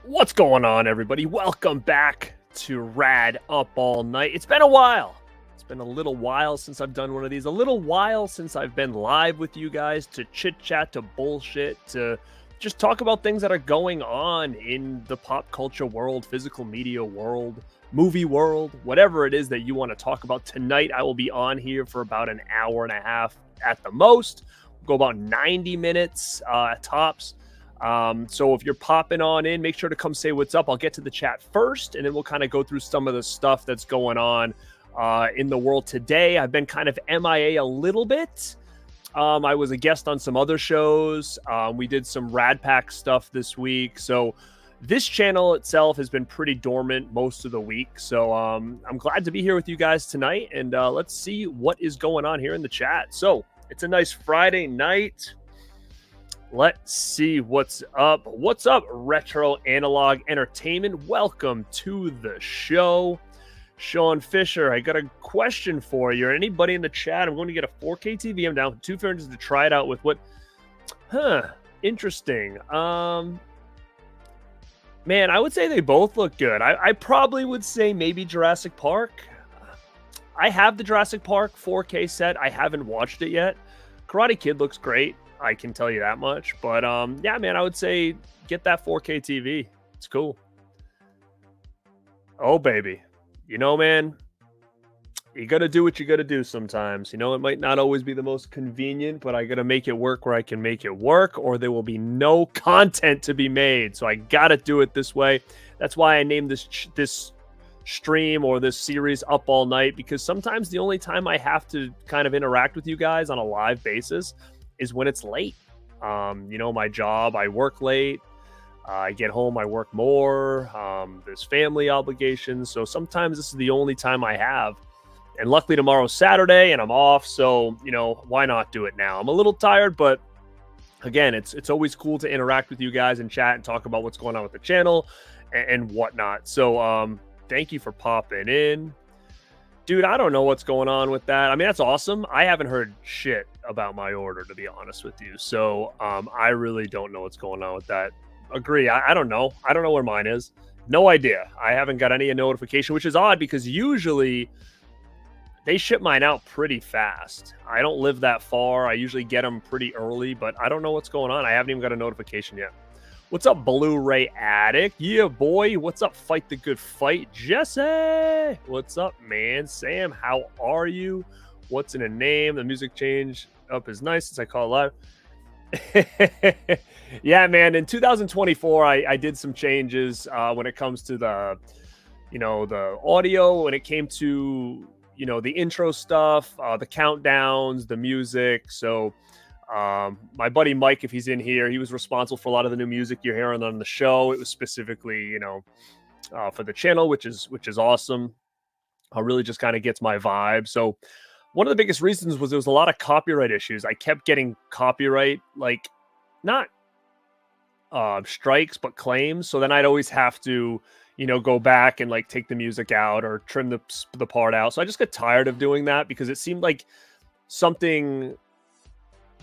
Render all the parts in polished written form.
What's going on, everybody? Welcome back to Rad Up All Night. It's been a while. It's been a little while since I've done one of these. A little while since I've been live with you guys to chit-chat, to bullshit, to just talk about things that are going on in the pop culture world, physical media world, movie world, whatever it is that you want to talk about. Tonight, I will be on here for about an hour and a half at the most. We'll go about 90 minutes tops. So if you're popping on in, make sure to come say what's up. I'll get to the chat first, and then we'll kind of go through some of the stuff that's going on in the world today. I've been kind of MIA a little bit. I was a guest on some other shows. We did some Radpack stuff this week. So this channel itself has been pretty dormant most of the week. So I'm glad to be here with you guys tonight. And let's see what is going on here in the chat. So it's a nice Friday night. Let's see what's up. What's up, Retro Analog Entertainment? Welcome to the show. Sean Fisher, I got a question for you. Anybody in the chat? I'm going to get a 4K TV. I'm down for $2 to try it out with what? Interesting. Man, I would say they both look good. I probably would say maybe Jurassic Park. I have the Jurassic Park 4K set. I haven't watched it yet. Karate Kid looks great. I can tell you that much. But yeah, man, I would say get that 4K TV. It's cool. Oh, baby. You know, man, you got to do what you got to do sometimes. You know, it might not always be the most convenient, but I got to make it work where I can make it work, or there will be no content to be made. So I got to do it this way. That's why I named this stream or this series Up All Night, because sometimes the only time I have to kind of interact with you guys on a live basis is when it's late. You know, my job, I work late. I get home, I work more. There's family obligations. So sometimes this is the only time I have. And luckily tomorrow's Saturday and I'm off. So, you know, why not do it now? I'm a little tired, but again, it's always cool to interact with you guys and chat and talk about what's going on with the channel and whatnot. So thank you for popping in. Dude, I don't know what's going on with that. I mean, that's awesome. I haven't heard shit about my order, to be honest with you. So I really don't know what's going on with that. Agree. I don't know. I don't know where mine is. No idea. I haven't got any notification, which is odd because usually they ship mine out pretty fast. I don't live that far. I usually get them pretty early, but I don't know what's going on. I haven't even got a notification yet. What's up, Blu-ray Addict? Yeah, boy. What's up, Fight the Good Fight? Jesse! What's up, man? Sam, how are you? What's in a name? The music change up is nice since I call it live. Yeah, man. In 2024, I did some changes when it comes to the, you know, the audio, when it came to, you know, the intro stuff, the countdowns, the music. So my buddy Mike, if he's in here, he was responsible for a lot of the new music you're hearing on the show. It was specifically, you know, for the channel, which is awesome. Really just kind of gets my vibe. So one of the biggest reasons was there was a lot of copyright issues. I kept getting copyright, like not strikes, but claims. So then I'd always have to, you know, go back and like take the music out or trim the part out. So I just got tired of doing that because it seemed like something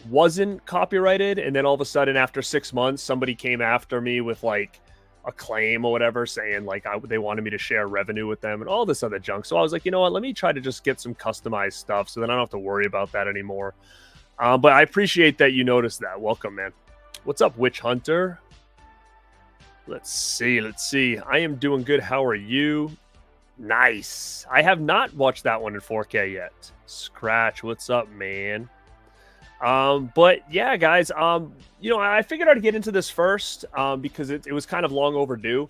wasn't copyrighted, and then all of a sudden after 6 months somebody came after me with like a claim or whatever, saying like they wanted me to share revenue with them and all this other junk. So I was like, you know what, let me try to just get some customized stuff so then I don't have to worry about that anymore. But I appreciate that you noticed that. Welcome, man. What's up, Witch Hunter? Let's see. I am doing good. How are you? Nice. I have not watched that one in 4K yet. Scratch, what's up, man? But yeah, guys, you know, I figured I'd get into this first, because it was kind of long overdue.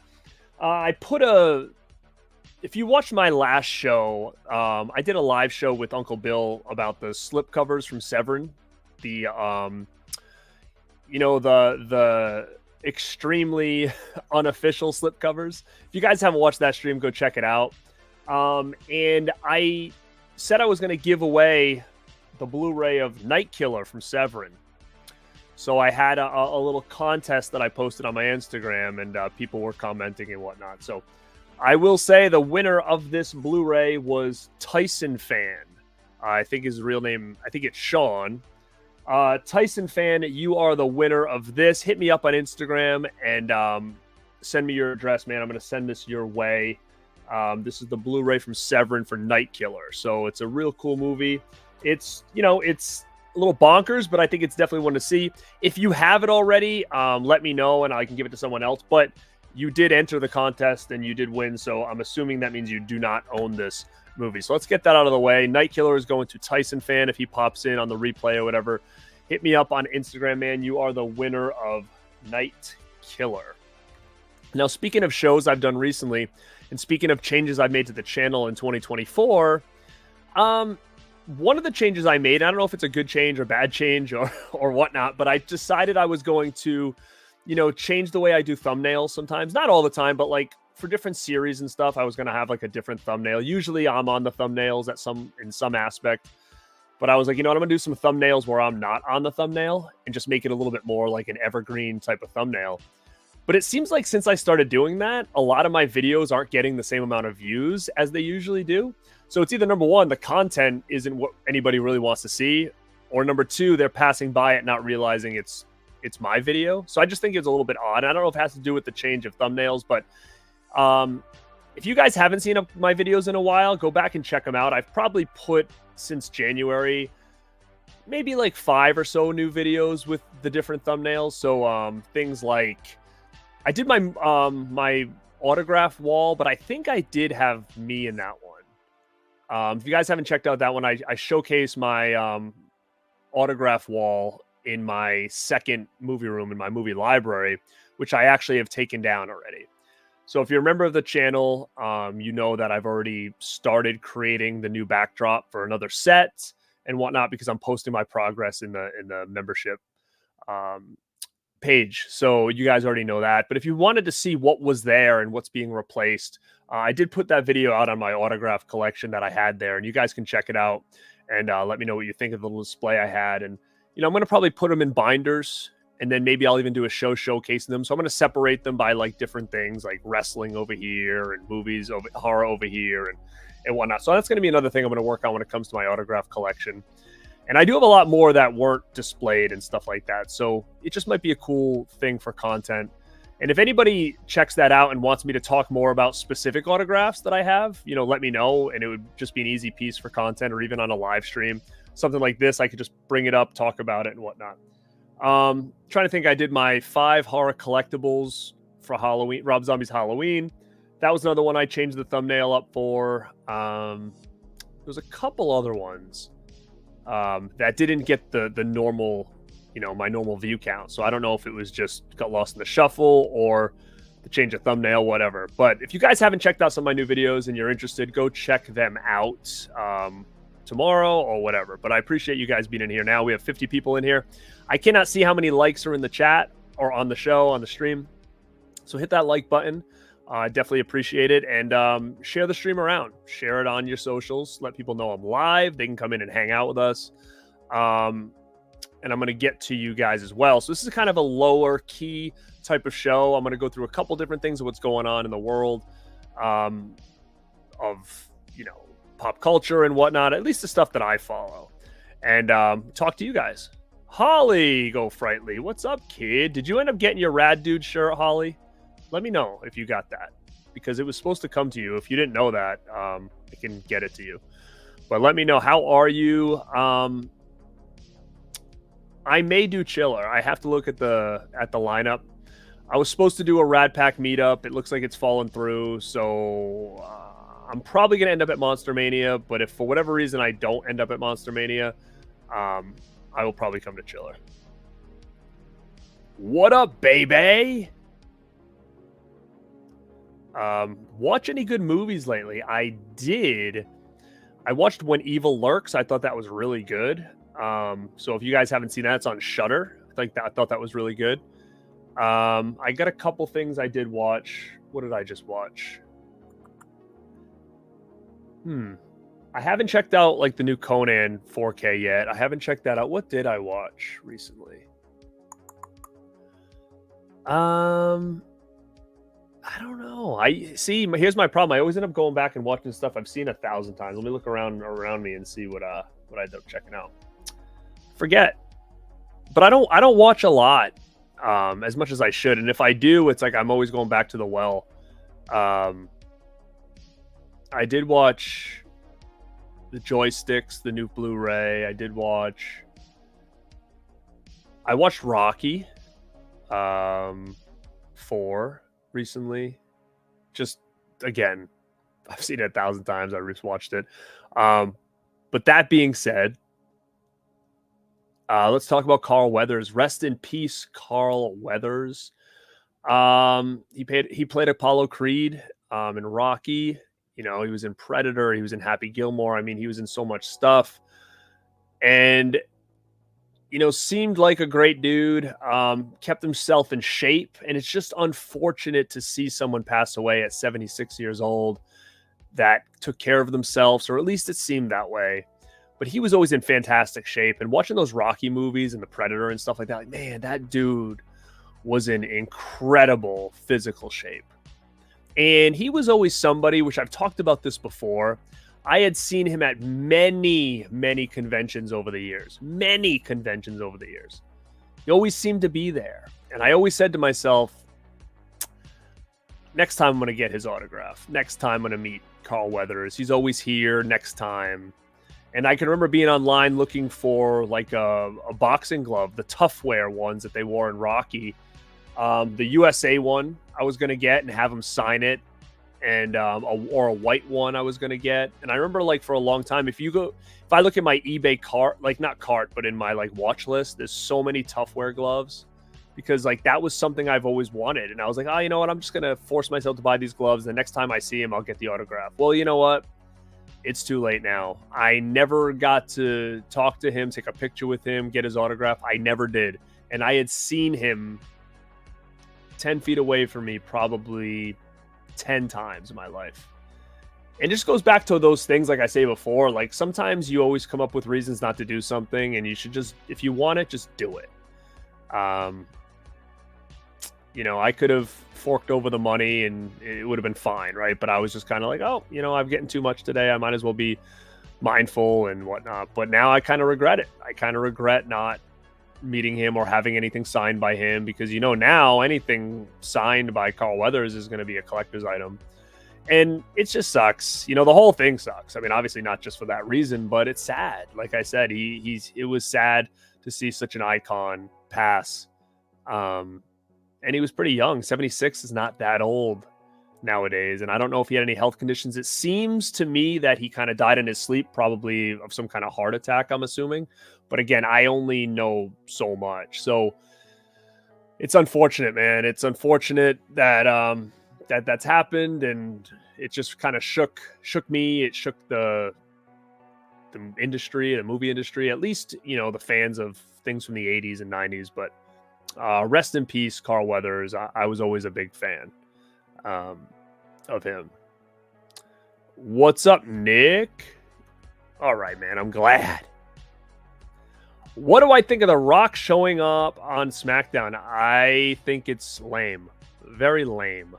If you watched my last show, I did a live show with Uncle Bill about the slipcovers from Severin, the, you know, the extremely unofficial slipcovers. If you guys haven't watched that stream, go check it out. And I said I was going to give away the Blu-ray of Night Killer from Severin. So I had a little contest that I posted on my Instagram, and people were commenting and whatnot. So I will say the winner of this Blu-ray was Tyson Fan. I think his real name, I think it's Sean. Tyson Fan, you are the winner of this. Hit me up on Instagram, and send me your address, man. I'm going to send this your way. This is the Blu-ray from Severin for Night Killer. So it's a real cool movie. It's, you know, it's a little bonkers, but I think it's definitely one to see. If you have it already, let me know and I can give it to someone else. But you did enter the contest and you did win. So I'm assuming that means you do not own this movie. So let's get that out of the way. Night Killer is going to Tyson Fan. If he pops in on the replay or whatever, hit me up on Instagram, man. You are the winner of Night Killer. Now, speaking of shows I've done recently, and speaking of changes I've made to the channel in 2024, one of the changes I made, I don't know if it's a good change or bad change or whatnot, but I decided I was going to, you know, change the way I do thumbnails sometimes. Not all the time, but like for different series and stuff, I was going to have like a different thumbnail. Usually I'm on the thumbnails in some aspect, but I was like, you know what, I'm going to do some thumbnails where I'm not on the thumbnail and just make it a little bit more like an evergreen type of thumbnail. But it seems like since I started doing that, a lot of my videos aren't getting the same amount of views as they usually do. So it's either number one, the content isn't what anybody really wants to see, or number two, they're passing by it not realizing it's my video. So I just think it's a little bit odd. I don't know if it has to do with the change of thumbnails, but if you guys haven't seen my videos in a while, go back and check them out. I've probably put since January maybe like 5 or so new videos with the different thumbnails. So things like I did my my autograph wall, but I think I did have me in that one. If you guys haven't checked out that one, I showcase my autograph wall in my second movie room in my movie library, which I actually have taken down already. So if you're a member of the channel, you know that I've already started creating the new backdrop for another set and whatnot, because I'm posting my progress in the membership page. So you guys already know that. But if you wanted to see what was there and what's being replaced, I did put that video out on my autograph collection that I had there, and you guys can check it out and let me know what you think of the little display I had. And, you know, I'm going to probably put them in binders, and then maybe I'll even do a show showcasing them. So I'm going to separate them by like different things, like wrestling over here and movies over horror over here and whatnot. So that's going to be another thing I'm going to work on when it comes to my autograph collection. And I do have a lot more that weren't displayed and stuff like that. So it just might be a cool thing for content. And if anybody checks that out and wants me to talk more about specific autographs that I have, you know, let me know. And it would just be an easy piece for content, or even on a live stream, something like this, I could just bring it up, talk about it and whatnot. Trying to think, I did my 5 horror collectibles for Halloween, Rob Zombie's Halloween. That was another one I changed the thumbnail up for. There's a couple other ones that didn't get the normal, you know, my normal view count. So I don't know if it was just got lost in the shuffle or the change of thumbnail, whatever. But if you guys haven't checked out some of my new videos and you're interested, go check them out tomorrow or whatever. But I appreciate you guys being in here now. We have 50 people in here. I cannot see how many likes are in the chat or on the show, on the stream. So hit that like button. I definitely appreciate it. And share the stream around. Share it on your socials. Let people know I'm live. They can come in and hang out with us. And I'm going to get to you guys as well. So this is kind of a lower key type of show. I'm going to go through a couple different things of what's going on in the world of, you know, pop culture and whatnot, at least the stuff that I follow, and talk to you guys. Holly, go Frightly. What's up, kid? Did you end up getting your Rad Dude shirt, Holly? Let me know if you got that, because it was supposed to come to you. If you didn't know that, I can get it to you. But let me know. How are you? I may do Chiller. I have to look at the lineup. I was supposed to do a Radpack meetup. It looks like it's fallen through. So I'm probably going to end up at Monster Mania. But if for whatever reason I don't end up at Monster Mania, I will probably come to Chiller. What up, baby? Watch any good movies lately? I did. I watched When Evil Lurks. I thought that was really good. So if you guys haven't seen that, it's on Shudder. I thought that was really good. I got a couple things I did watch. What did I just watch? I haven't checked out like the new Conan 4K yet. I haven't checked that out. What did I watch recently? I don't know. I see. Here's my problem. I always end up going back and watching stuff I've seen 1,000 times. Let me look around me and see what I end up checking out. Forget. But I don't watch a lot. as much as I should. And if I do, it's like I'm always going back to the well. I did watch the Joysticks, the new Blu-ray. I watched Rocky 4 recently. Just, again, I've seen it 1,000 times. I just watched it. But that being said, let's talk about Carl Weathers. Rest in peace, Carl Weathers. He played Apollo Creed in Rocky. You know, he was in Predator. He was in Happy Gilmore. I mean, he was in so much stuff. And, you know, seemed like a great dude. Kept himself in shape. And it's just unfortunate to see someone pass away at 76 years old that took care of themselves, or at least it seemed that way. But he was always in fantastic shape. And watching those Rocky movies and the Predator and stuff like that, like, man, that dude was in incredible physical shape. And he was always somebody, which I've talked about this before. I had seen him at many, many conventions over the years. He always seemed to be there. And I always said to myself, next time I'm going to get his autograph. Next time I'm going to meet Carl Weathers. He's always here next time. And I can remember being online looking for like a boxing glove, the tough wear ones that they wore in Rocky. The USA one I was going to get and have him sign it, and or a white one I was going to get. And I remember, like, for a long time, if I look at my eBay cart, like not cart, but in my like watch list, there's so many tough wear gloves, because like that was something I've always wanted. And I was like, oh, you know what? I'm just going to force myself to buy these gloves. The next time I see him, I'll get the autograph. Well, you know what? It's too late now. I never got to talk to him, take a picture with him, get his autograph. I never did. And I had seen him 10 feet away from me probably 10 times in my life. And it just goes back to those things, like I say before, like sometimes you always come up with reasons not to do something, and you should just, if you want it, just do it. You know, I could have forked over the money and it would have been fine, right? But I was just kind of like, oh, you know, I'm getting too much today. I might as well be mindful and whatnot. But now I kind of regret it. I kind of regret not meeting him or having anything signed by him, because, you know, now anything signed by Carl Weathers is going to be a collector's item. And it just sucks. You know, the whole thing sucks. I mean, obviously not just for that reason, but it's sad. Like I said, it was sad to see such an icon pass. And he was pretty young. 76 is not that old nowadays. And I don't know if he had any health conditions. It seems to me that he kind of died in his sleep, probably of some kind of heart attack, I'm assuming. But again, I only know so much. So it's unfortunate, man. It's unfortunate that that's happened, and it just kind of shook me. It shook the industry, the movie industry, at least, you know, the fans of things from the 80s and 90s. But rest in peace, Carl Weathers. I was always a big fan of him. What's up, Nick? All right, man. I'm glad. What do I think of The Rock showing up on SmackDown? I think it's lame. Very lame.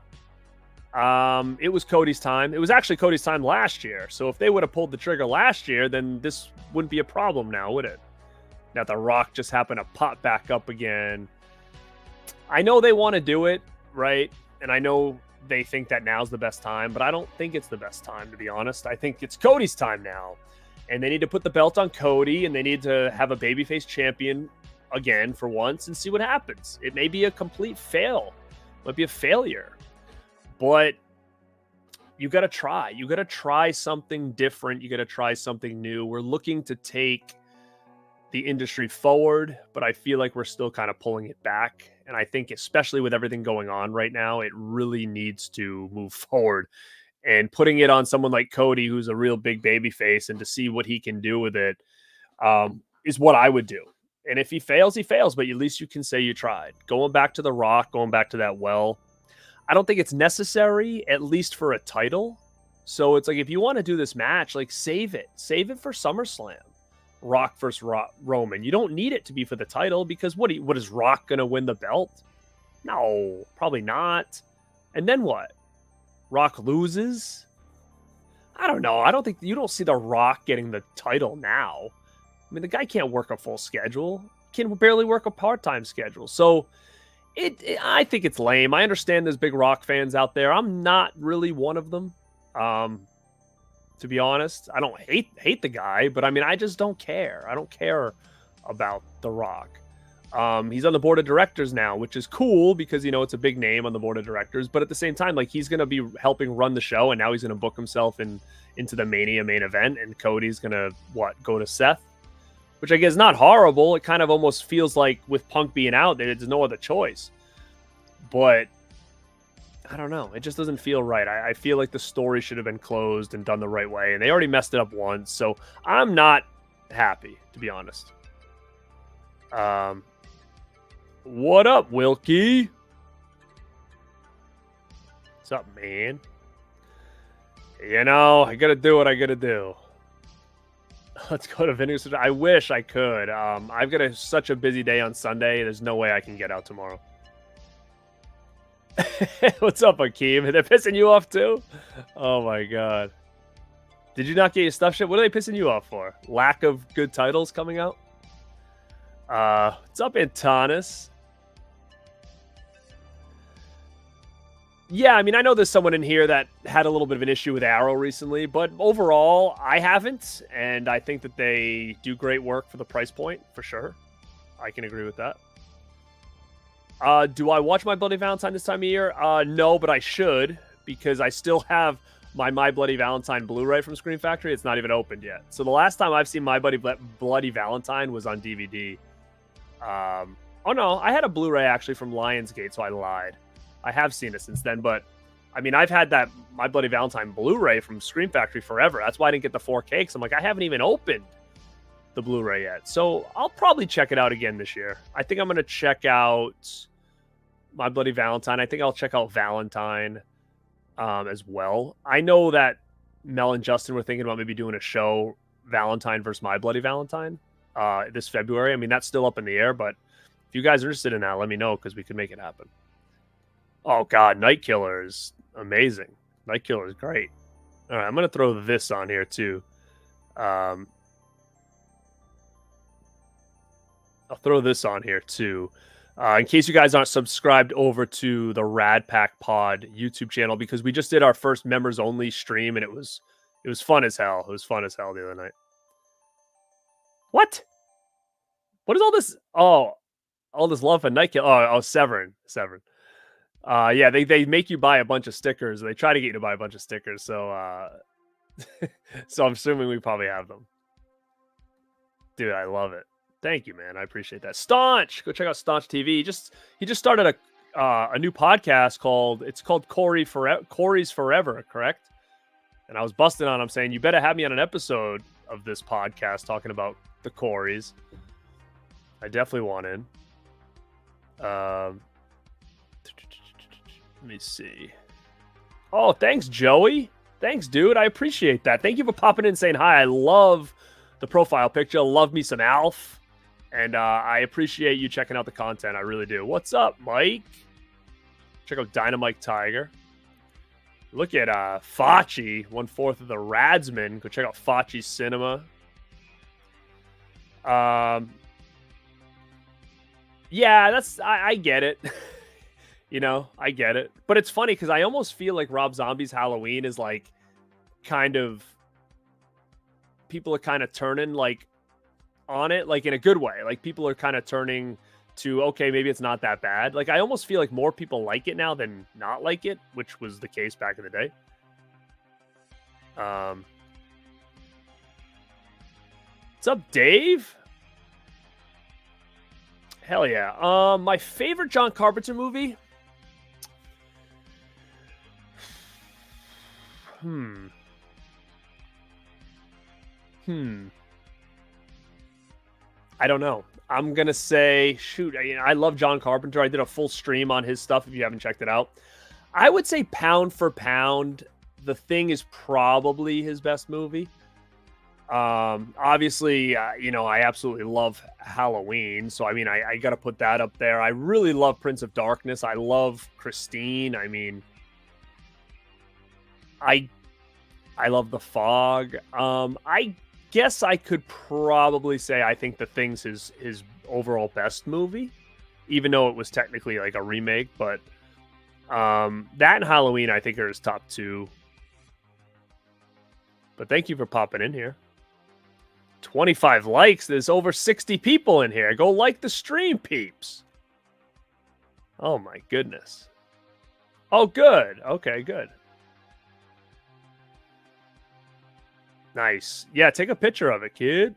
It was Cody's time. It was actually Cody's time last year. So if they would have pulled the trigger last year, then this wouldn't be a problem now, would it? Now The Rock just happened to pop back up again. I know they want to do it, right? And I know they think that now's the best time, but I don't think it's the best time, to be honest. I think it's Cody's time now. And they need to put the belt on Cody, and they need to have a babyface champion again for once and see what happens. It may be a complete fail. It might be a failure. But you got to try. You got to try something different. You got to try something new. We're looking to take the industry forward, but I feel like we're still kind of pulling it back. And I think especially with everything going on right now, it really needs to move forward. And putting it on someone like Cody, who's a real big baby face, and to see what he can do with it is what I would do. And if he fails, he fails. But at least you can say you tried. Going back to The Rock, going back to that well, I don't think it's necessary, at least for a title. So it's like, if you want to do this match, like, save it. Save it for SummerSlam. Rock versus Roman. You don't need it to be for the title, because what is Rock going to win the belt? No, probably not. And then what? Rock loses? I don't know. I don't think you don't see The Rock getting the title now. I mean, the guy can't work a full schedule. Can barely work a part-time schedule. So I think it's lame. I understand there's big Rock fans out there. I'm not really one of them. To be honest, I don't hate the guy, but I mean, I just don't care. I don't care about The Rock. He's on the board of directors now, which is cool because, it's a big name on the board of directors. But at the same time, like, he's going to be helping run the show, and now he's going to book himself into the Mania main event, and Cody's going to, go to Seth? Which I guess is not horrible. It kind of almost feels like with Punk being out, there's no other choice. But I don't know. It just doesn't feel right. I feel like the story should have been closed and done the right way, and they already messed it up once. So I'm not happy, to be honest. What up, Wilkie? What's up, man? I gotta do what I gotta do. Let's go to Vinegar. I wish I could. I've got such a busy day on Sunday. There's no way I can get out tomorrow. What's up, Akeem? They're pissing you off too? Oh my god. Did you not get your stuff shipped? What are they pissing you off for? Lack of good titles coming out? What's up, Antanas? Yeah, I mean, I know there's someone in here that had a little bit of an issue with Arrow recently, but overall, I haven't, and I think that they do great work for the price point, for sure. I can agree with that. Do I watch My Bloody Valentine this time of year? No, but I should, because I still have my Bloody Valentine Blu-ray from Scream Factory. It's not even opened yet. So the last time I've seen My Bloody Valentine was on DVD. Oh no, I had a Blu-ray actually from Lionsgate, so I lied. I have seen it since then, but I mean, I've had that My Bloody Valentine Blu-ray from Scream Factory forever. That's why I didn't get the 4K, because I'm like, I haven't even opened the Blu-ray yet. So I'll probably check it out again this year. I think I'm going to check out My Bloody Valentine. I think I'll check out Valentine as well. I know that Mel and Justin were thinking about maybe doing a show, Valentine versus My Bloody Valentine, this February. I mean, that's still up in the air, but if you guys are interested in that, let me know, because we could make it happen. Oh, God, Night Killer is amazing. Night Killer is great. All right, I'm going to throw this on here, too. I'll throw this on here, too. In case you guys aren't subscribed over to the Radpack Pod YouTube channel, because we just did our first members-only stream, and it was fun as hell. It was fun as hell the other night. What? What is all this? Oh, all this love for Night Killer. Oh, Severin. Yeah, they make you buy a bunch of stickers. They try to get you to buy a bunch of stickers. So, so I'm assuming we probably have them. Dude, I love it. Thank you, man. I appreciate that. Staunch, go check out Staunch TV. He just started a new podcast called Corey's Forever, correct? And I was busting on him saying, you better have me on an episode of this podcast talking about the Coreys. I definitely want in. Let me see. Oh, thanks, Joey. Thanks, dude. I appreciate that. Thank you for popping in and saying hi. I love the profile picture. Love me some Alf. And I appreciate you checking out the content. I really do. What's up, Mike? Check out Dynamite Tiger. Look at Facci, 1/4 of the Radsman. Go check out Facci Cinema. Yeah, I get it. I get it. But it's funny because I almost feel like Rob Zombie's Halloween is like kind of, people are kind of turning like on it, like in a good way. Like people are kind of turning to, okay, maybe it's not that bad. Like I almost feel like more people like it now than not like it, which was the case back in the day. What's up, Dave? Hell yeah. My favorite John Carpenter movie? I don't know. I'm going to say, shoot, I love John Carpenter. I did a full stream on his stuff if you haven't checked it out. I would say pound for pound, The Thing is probably his best movie. Obviously, I absolutely love Halloween. So, I mean, I got to put that up there. I really love Prince of Darkness. I love Christine. I mean, I love The Fog. I guess I could probably say I think The Thing's his overall best movie. even though it was technically like a remake. But that and Halloween, I think, are his top 2. But thank you for popping in here. 25 likes. There's over 60 people in here. Go like the stream, peeps. Oh my goodness. Oh, good. Okay, good. Nice. Yeah, take a picture of it, kid.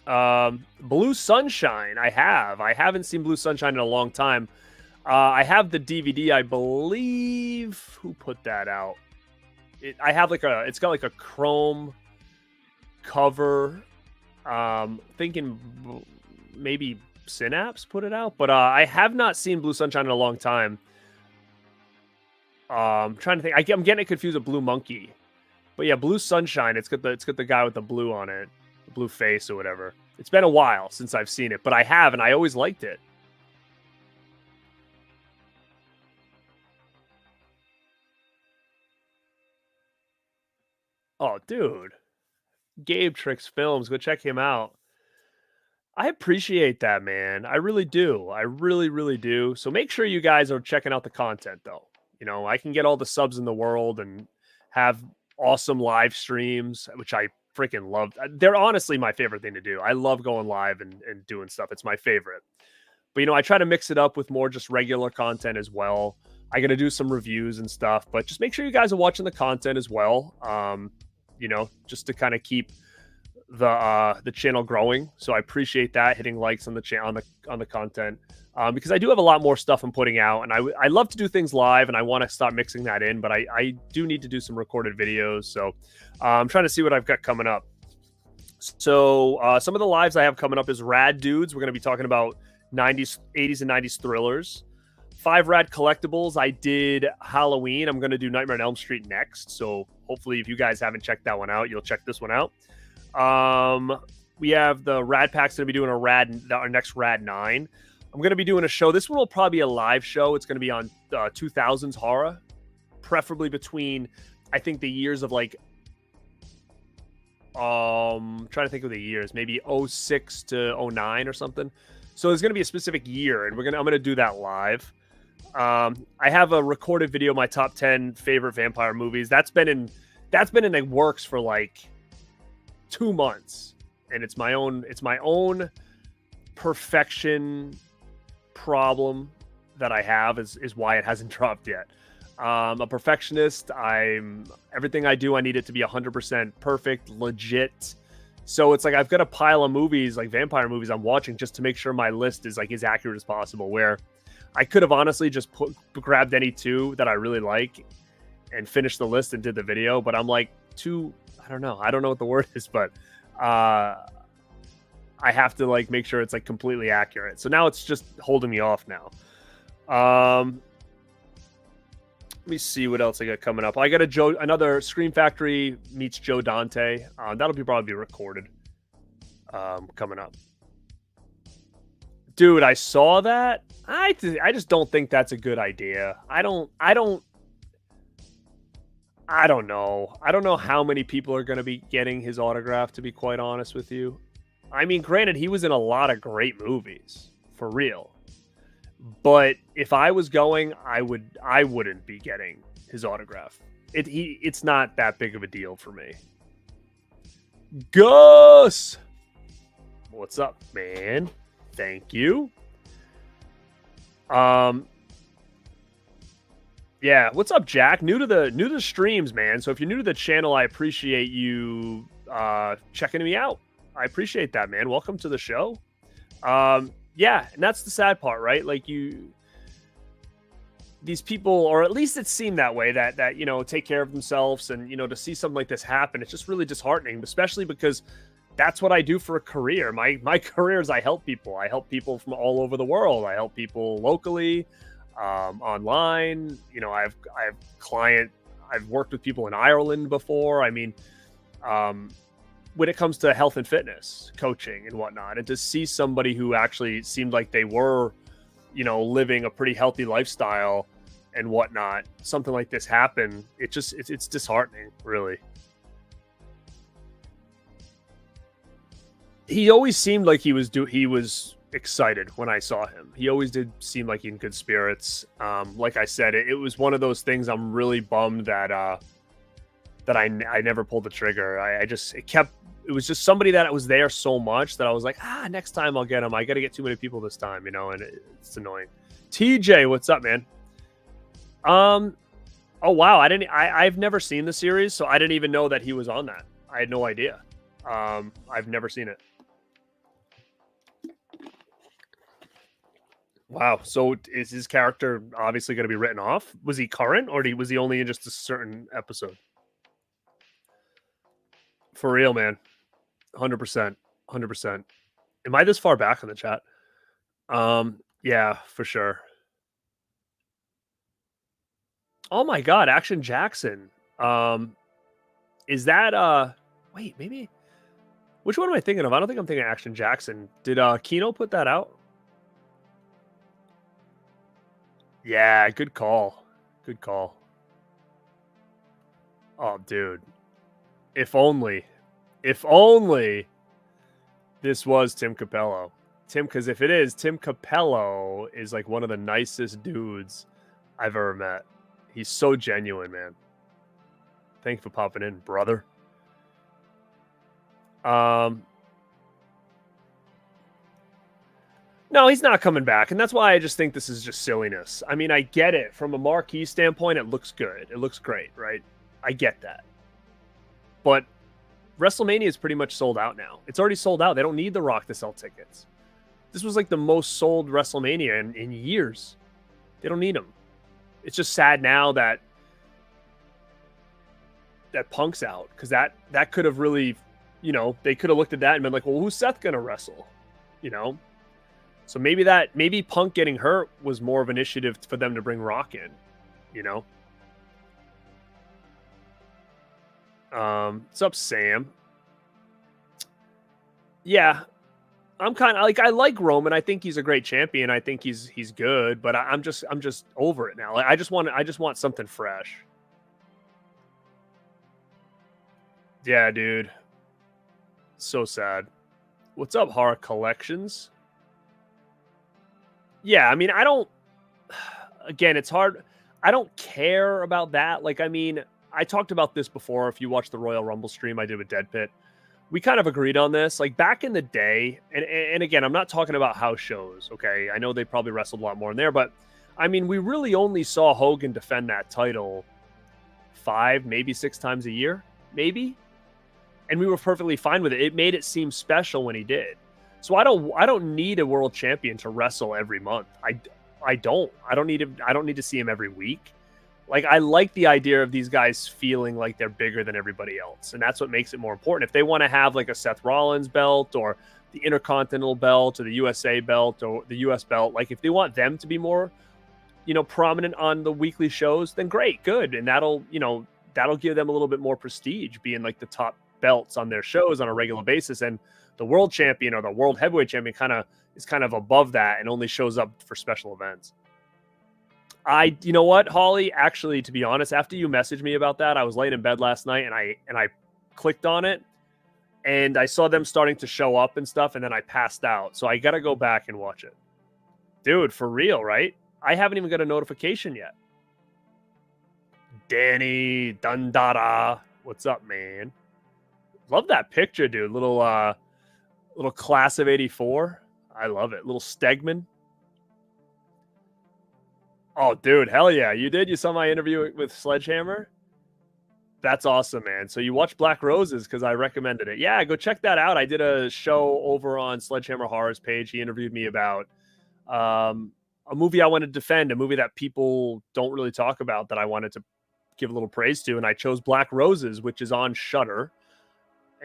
Blue Sunshine. I haven't seen Blue Sunshine in a long time. I have the DVD, I believe. Who put that out? I have like it's got like a chrome cover. Thinking maybe Synapse put it out, but I have not seen Blue Sunshine in a long time. I'm trying to think. I'm getting it confused with Blue Monkey, but yeah, Blue Sunshine. It's got the guy with the blue on it, the blue face or whatever. It's been a while since I've seen it, but I have, and I always liked it. Oh, dude. Gabe Tricks Films. Go check him out. I appreciate that, man. I really do. I really, really do. So make sure you guys are checking out the content, though. You know, I can get all the subs in the world and have awesome live streams, which I freaking love. They're honestly my favorite thing to do. I love going live and doing stuff. It's my favorite. But, you know, I try to mix it up with more just regular content as well. I got to do some reviews and stuff, but just make sure you guys are watching the content as well. You know, just to kind of keep the channel growing. So I appreciate that, hitting likes on the channel on the content, because I do have a lot more stuff I'm putting out, and I love to do things live, and I want to start mixing that in, but I do need to do some recorded videos. So I'm trying to see what I've got coming up. So some of the lives I have coming up is Rad Dudes. We're going to be talking about 80s and 90s thrillers. 5 Rad Collectibles. I did Halloween. I'm going to do Nightmare on Elm Street next. So hopefully if you guys haven't checked that one out, you'll check this one out. We have the Rad Pack's going to be doing our next Rad 9. I'm going to be doing a show. This one will probably be a live show. It's going to be on 2000s horror, preferably between, I think, the years of like, trying to think of the years, maybe 06 to 09 or something. So there's going to be a specific year, and I'm going to do that live. I have a recorded video of my top 10 favorite vampire movies. That's been in the works for like 2 months, and it's my own perfection problem that I have is why it hasn't dropped yet. I'm a perfectionist. Everything I do, I need it to be 100% perfect, legit. So it's like I've got a pile of movies, like vampire movies I'm watching, just to make sure my list is like as accurate as possible, where I could have honestly just grabbed any 2 that I really like and finished the list and did the video, but I'm like I don't know what the word is, but I have to like make sure it's like completely accurate. So now it's just holding me off now. Let me see what else I got coming up. I got another Scream Factory meets Joe Dante. That'll probably be recorded coming up. Dude, I saw that. I just don't think that's a good idea. I don't know. I don't know how many people are going to be getting his autograph, to be quite honest with you. I mean, granted, he was in a lot of great movies, for real. But if I was going, I wouldn't be getting his autograph. It's not that big of a deal for me. Gus! What's up, man? Thank you. Yeah, what's up, Jack? New to the streams, man. So if you're new to the channel, I appreciate you checking me out. I appreciate that, man. Welcome to the show. Yeah, and that's the sad part, right? Like these people, or at least it seemed that way, that you know, take care of themselves, and you know, to see something like this happen, it's just really disheartening, especially because that's what I do for a career. My career is I help people. I help people from all over the world. I help people locally, online. You know, I've worked with people in Ireland before. I mean, when it comes to health and fitness coaching and whatnot, and to see somebody who actually seemed like they were, you know, living a pretty healthy lifestyle and whatnot, something like this happen, it's disheartening, really. He always seemed like he was excited when I saw him. He always did seem like in good spirits. Like I said, it was one of those things. I'm really bummed that I never pulled the trigger. It was just somebody that was there so much that I was like, next time I'll get him. I got to get too many people this time, and it's annoying. TJ, what's up, man? Oh wow, I've never seen the series, so I didn't even know that he was on that. I had no idea. I've never seen it. Wow. So is his character obviously going to be written off? Was he current, or was he only in just a certain episode? For real, man. 100%. 100%. Am I this far back in the chat? Yeah, for sure. Oh my God, Action Jackson. Is that wait, maybe which one am I thinking of? I don't think I'm thinking Action Jackson. Did Kino put that out? Yeah, good call. Good call. Oh, dude. If only this was Tim Capello. Because if it is, Tim Capello is like one of the nicest dudes I've ever met. He's so genuine, man. Thanks for popping in, brother. No, he's not coming back, and that's why I just think this is just silliness. I mean, I get it. From a marquee standpoint, it looks good. It looks great, right? I get that. But WrestleMania is pretty much sold out now. It's already sold out. They don't need The Rock to sell tickets. This was like the most sold WrestleMania in years. They don't need them. It's just sad now that Punk's out, because that could have really, they could have looked at that and been like, well, who's Seth going to wrestle? So maybe Punk getting hurt was more of an initiative for them to bring Rock in, What's up, Sam? Yeah, I'm kind of like, I like Roman. I think he's a great champion. I think he's good, but I'm just over it now. Like, I just want something fresh. Yeah, dude. So sad. What's up, Horror Collections? Yeah, I mean, again, it's hard. I don't care about that. Like, I mean, I talked about this before. If you watch the Royal Rumble stream I did with Dead Pit, we kind of agreed on this. Like, back in the day, and again, I'm not talking about house shows, okay? I know they probably wrestled a lot more in there, but, I mean, we really only saw Hogan defend that title 5, maybe 6 times a year, maybe? And we were perfectly fine with it. It made it seem special when he did. So I don't need a world champion to wrestle every month. I don't need to see him every week. Like, I like the idea of these guys feeling like they're bigger than everybody else, and that's what makes it more important. If they want to have like a Seth Rollins belt or the Intercontinental belt or the USA belt or the US belt, like if they want them to be more, prominent on the weekly shows, then great, good, and that'll give them a little bit more prestige, being like the top belts on their shows on a regular basis. And the world champion or the world heavyweight champion is kind of above that and only shows up for special events. You know what, Holly? Actually, to be honest, after you messaged me about that, I was laying in bed last night and I clicked on it and I saw them starting to show up and stuff, and then I passed out. So I got to go back and watch it. Dude, for real, right? I haven't even got a notification yet. Danny Dundada. What's up, man? Love that picture, dude. Little class of 84. I love it. Little Stegman. Oh, dude, hell yeah. You did? You saw my interview with Sledgehammer? That's awesome, man. So you watched Black Roses because I recommended it. Yeah, go check that out. I did a show over on Sledgehammer Horror's page. He interviewed me about a movie I wanted to defend, a movie that people don't really talk about that I wanted to give a little praise to, and I chose Black Roses, which is on Shudder.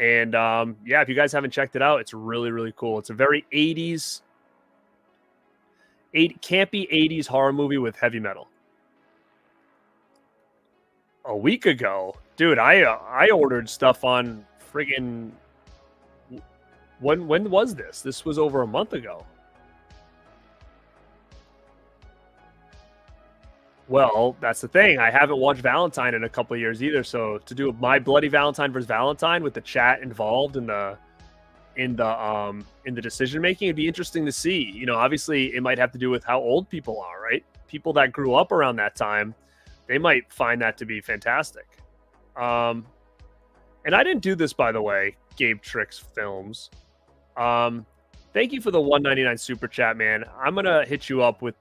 And yeah, if you guys haven't checked it out, it's really, really cool. It's a very 80s, campy 80s horror movie with heavy metal. A week ago, dude, I ordered stuff on friggin' when was this? This was over a month ago. Well, that's the thing. I haven't watched Valentine in a couple of years either. So to do My Bloody Valentine versus Valentine with the chat involved in in the decision making. It'd be interesting to see. You know, obviously it might have to do with how old people are, right? People that grew up around that time, they might find that to be fantastic. And I didn't do this, by the way, Gabe Tricks Films. Thank you for the $1.99 super chat, man. I'm gonna hit you up with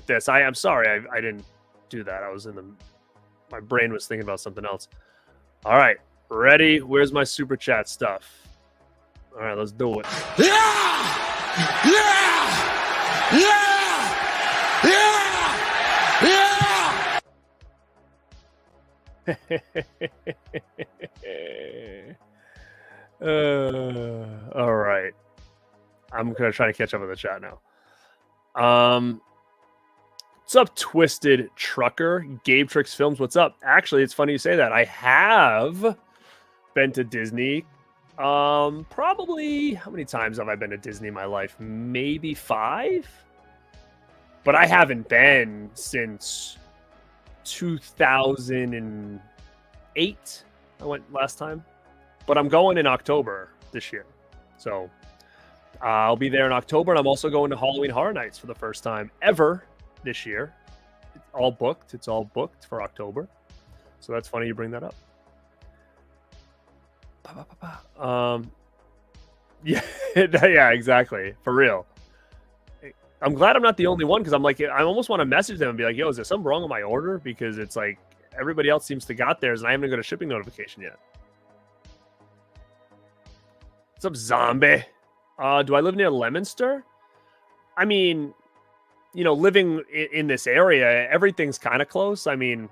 this. I'm sorry I didn't do that. I was my brain was thinking about something else. All right, ready? Where's my super chat stuff? All right, let's do it. Yeah! Yeah! Yeah! Yeah! All right. I'm gonna try to catch up with the chat now. What's up, Twisted Trucker? Gabe Tricks Films, what's up? Actually, it's funny you say that. I have been to Disney. Probably, how many times have I been to Disney in my life? Maybe 5? But I haven't been since 2008. I went last time. But I'm going in October this year. So I'll be there in October, and I'm also going to Halloween Horror Nights for the first time ever this year. It's all booked. It's all booked for October. So that's funny you bring that up. Yeah, yeah, exactly. For real. I'm glad I'm not the only one, because I'm like, I almost want to message them and be like, yo, is there something wrong with my order? Because it's like everybody else seems to got theirs, and I haven't got a shipping notification yet. What's up, zombie? Do I live near Leominster? I mean, you know, living in this area, everything's kind of close. I mean,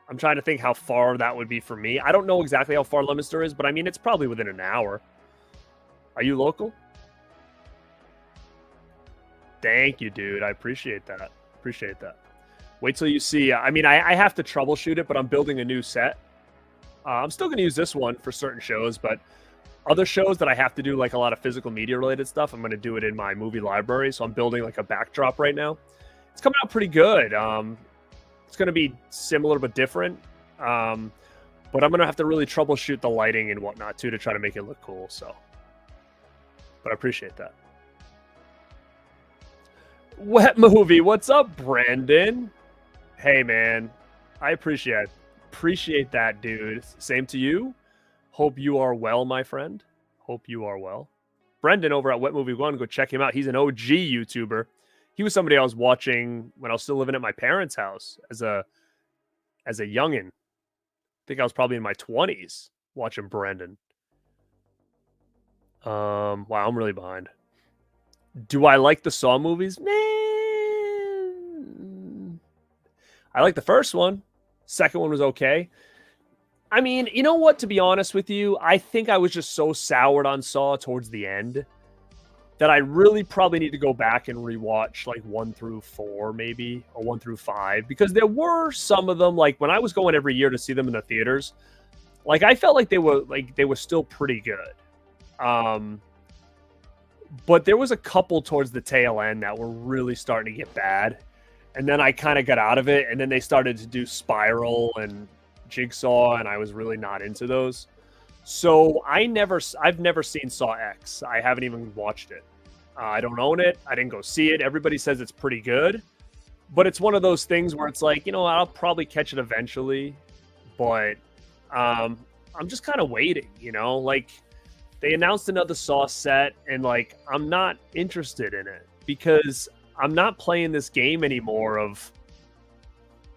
I'm trying to think how far that would be for me. I don't know exactly how far Leominster is, but I mean, it's probably within an hour. Are you local? Thank you, dude. I appreciate that. Appreciate that. Wait till you see. I mean, I have to troubleshoot it, but I'm building a new set. I'm still going to use this one for certain shows, but other shows that I have to do like a lot of physical media related stuff, I'm going to do it in my movie library. So I'm building like a backdrop right now. It's coming out pretty good. It's going to be similar but different. But I'm going to have to really troubleshoot the lighting and whatnot too to try to make it look cool. So, but I appreciate that. Wet Movie, what's up, Brandon? Hey, man, I appreciate that, dude. Same to you. Hope you are well, my friend. Hope you are well. Brendan over at Wet Movie One, go check him out. He's an OG YouTuber. He was somebody I was watching when I was still living at my parents' house as a youngin'. I think I was probably in my 20s watching Brendan. Wow, I'm really behind. Do I like the Saw movies? Man, I like the first one. Second one was okay. I mean, you know what? To be honest with you, I think I was just so soured on Saw towards the end that I really probably need to go back and rewatch like 1 through 4, maybe, or 1 through 5, because there were some of them, like when I was going every year to see them in the theaters, like I felt like they were still pretty good. But there was a couple towards the tail end that were really starting to get bad. And then I kind of got out of it. And then they started to do Spiral and Jigsaw, and I was really not into those. So I've never seen Saw X. I haven't even watched it. I don't own it. I didn't go see it. Everybody says it's pretty good. But it's one of those things where it's like, you know, I'll probably catch it eventually. But I'm just kind of waiting, you know? Like, they announced another Saw set, and like I'm not interested in it because I'm not playing this game anymore of